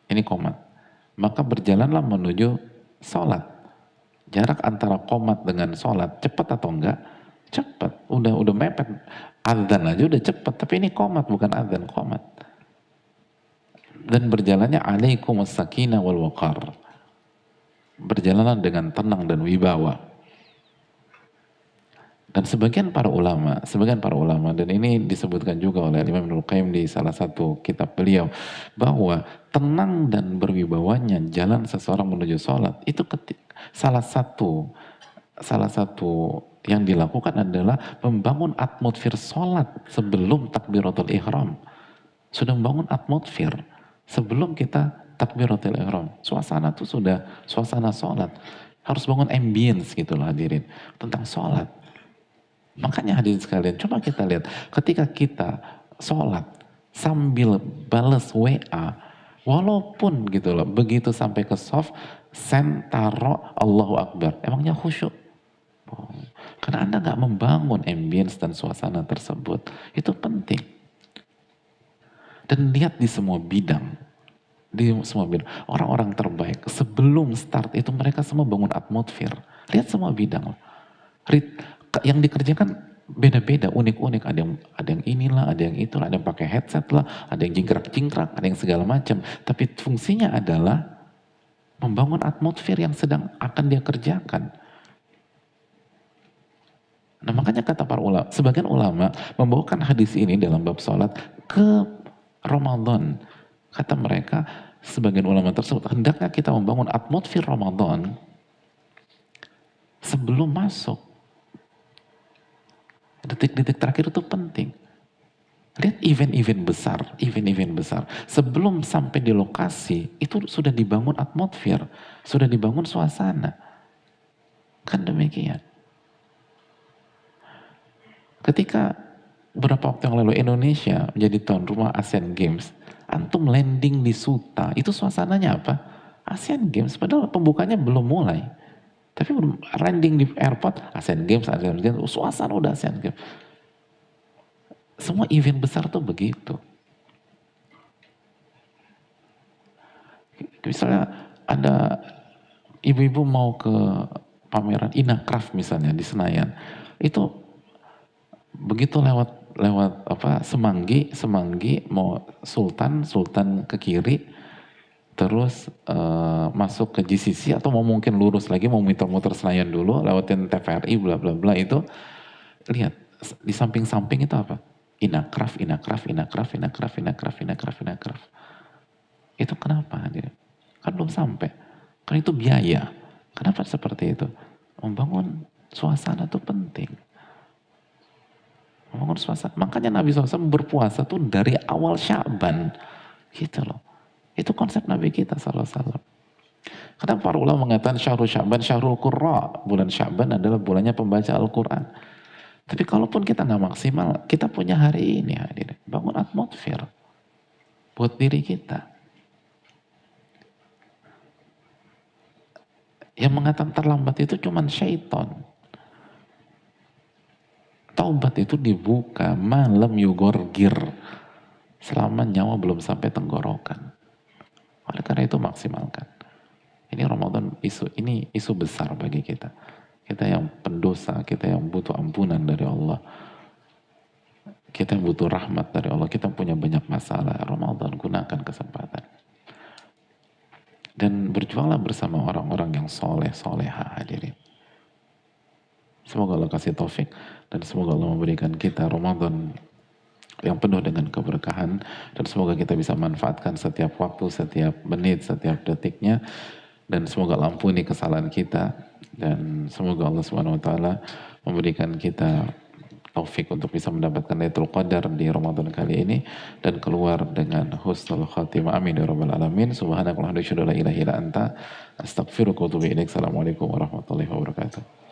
Ini qomat. Maka berjalanlah menuju sholat. Jarak antara qomat dengan sholat cepat atau enggak? Cepat. Udah mepet. Adzan aja udah cepat. Tapi ini qomat bukan adzan, qomat. Dan berjalannya alaikumus sakinah wal waqar. Berjalanlah dengan tenang dan wibawa. Dan sebagian para ulama, dan ini disebutkan juga oleh Imam Ibnu Qayyim di salah satu kitab beliau, bahwa tenang dan berwibawanya jalan seseorang menuju sholat, itu salah satu yang dilakukan adalah membangun atmosfer sholat sebelum takbiratul ihram. Sudah membangun atmosfer sebelum kita takbiratul ihram. Suasana itu sudah suasana sholat. Harus bangun ambience gitu loh hadirin, tentang sholat. Makanya hadirin sekalian, coba kita lihat ketika kita sholat sambil balas WA, walaupun gitu loh, begitu sampai ke soft, send, taro, Allahu Akbar, emangnya khusyuk? Karena Anda nggak membangun ambience dan suasana tersebut. Itu penting. Dan lihat di semua bidang, orang-orang terbaik sebelum start itu mereka semua bangun atmosfer. Lihat semua bidang. Yang dikerjakan beda-beda, unik-unik. Ada yang inilah, ada yang itulah, ada yang pakai headset lah, ada yang jingkrak-jingkrak, ada yang segala macam. Tapi fungsinya adalah membangun atmosfer yang sedang akan dia kerjakan. Nah makanya kata para ulama, sebagian ulama membawakan hadis ini dalam bab sholat ke Ramadan. Kata mereka, sebagian ulama tersebut, hendaknya kita membangun atmosfer Ramadan sebelum masuk. Detik-detik terakhir itu penting. Lihat event-event besar. Sebelum sampai di lokasi, itu sudah dibangun atmosfer, sudah dibangun suasana. Kan demikian. Ketika beberapa waktu yang lalu Indonesia menjadi tuan rumah Asian Games, antum landing di Suta, itu suasananya apa? Asian Games, padahal pembukanya belum mulai. Tapi landing di airport, Asian Games, suasana udah Asian Games. Semua event besar tuh begitu. Misalnya ada ibu-ibu mau ke pameran Inacraft misalnya di Senayan, itu begitu lewat Semanggi mau Sultan ke kiri, terus masuk ke GCC atau mau mungkin lurus lagi mau muter-muter Senayan dulu, lewatin TVRI bla bla bla, itu lihat di samping-samping itu apa? Inacraft. Itu kenapa dia? Kan belum sampai. Kan itu biaya. Kenapa seperti itu? Membangun suasana itu penting. Membangun suasana. Makanya Nabi SAW berpuasa tuh dari awal Sya'ban. Gitu loh. Itu konsep Nabi kita SAW. Karena para ulama mengatakan Syahrul Sya'ban, Syahrul Qurra. Bulan Sya'ban adalah bulannya pembaca Al-Quran. Tapi kalaupun kita nggak maksimal, kita punya hari ini hadirin. Bangun atmosfer. Buat diri kita. Yang mengatakan terlambat itu cuma syaitan. Taubat itu dibuka malam yugorgir. Selama nyawa belum sampai tenggorokan. Oleh karena itu maksimalkan. Ini Ramadan ini isu besar bagi kita. Kita yang pendosa, kita yang butuh ampunan dari Allah. Kita yang butuh rahmat dari Allah. Kita punya banyak masalah. Ramadan gunakan kesempatan. Dan berjuanglah bersama orang-orang yang soleha hadirin. Semoga Allah kasih taufik dan semoga Allah memberikan kita Ramadan yang penuh dengan keberkahan dan semoga kita bisa manfaatkan setiap waktu, setiap menit, setiap detiknya dan semoga Allah ampuni kesalahan kita dan semoga Allah Subhanahu wa taala memberikan kita taufik untuk bisa mendapatkan Lailatul Qadar di Ramadan kali ini dan keluar dengan husnul khatimah. Amin ya rabbal alamin. Subhanakallahumma wa bihamdika la ilaha illa anta astaghfiruka wa atubu ilaik. Assalamualaikum warahmatullahi wabarakatuh.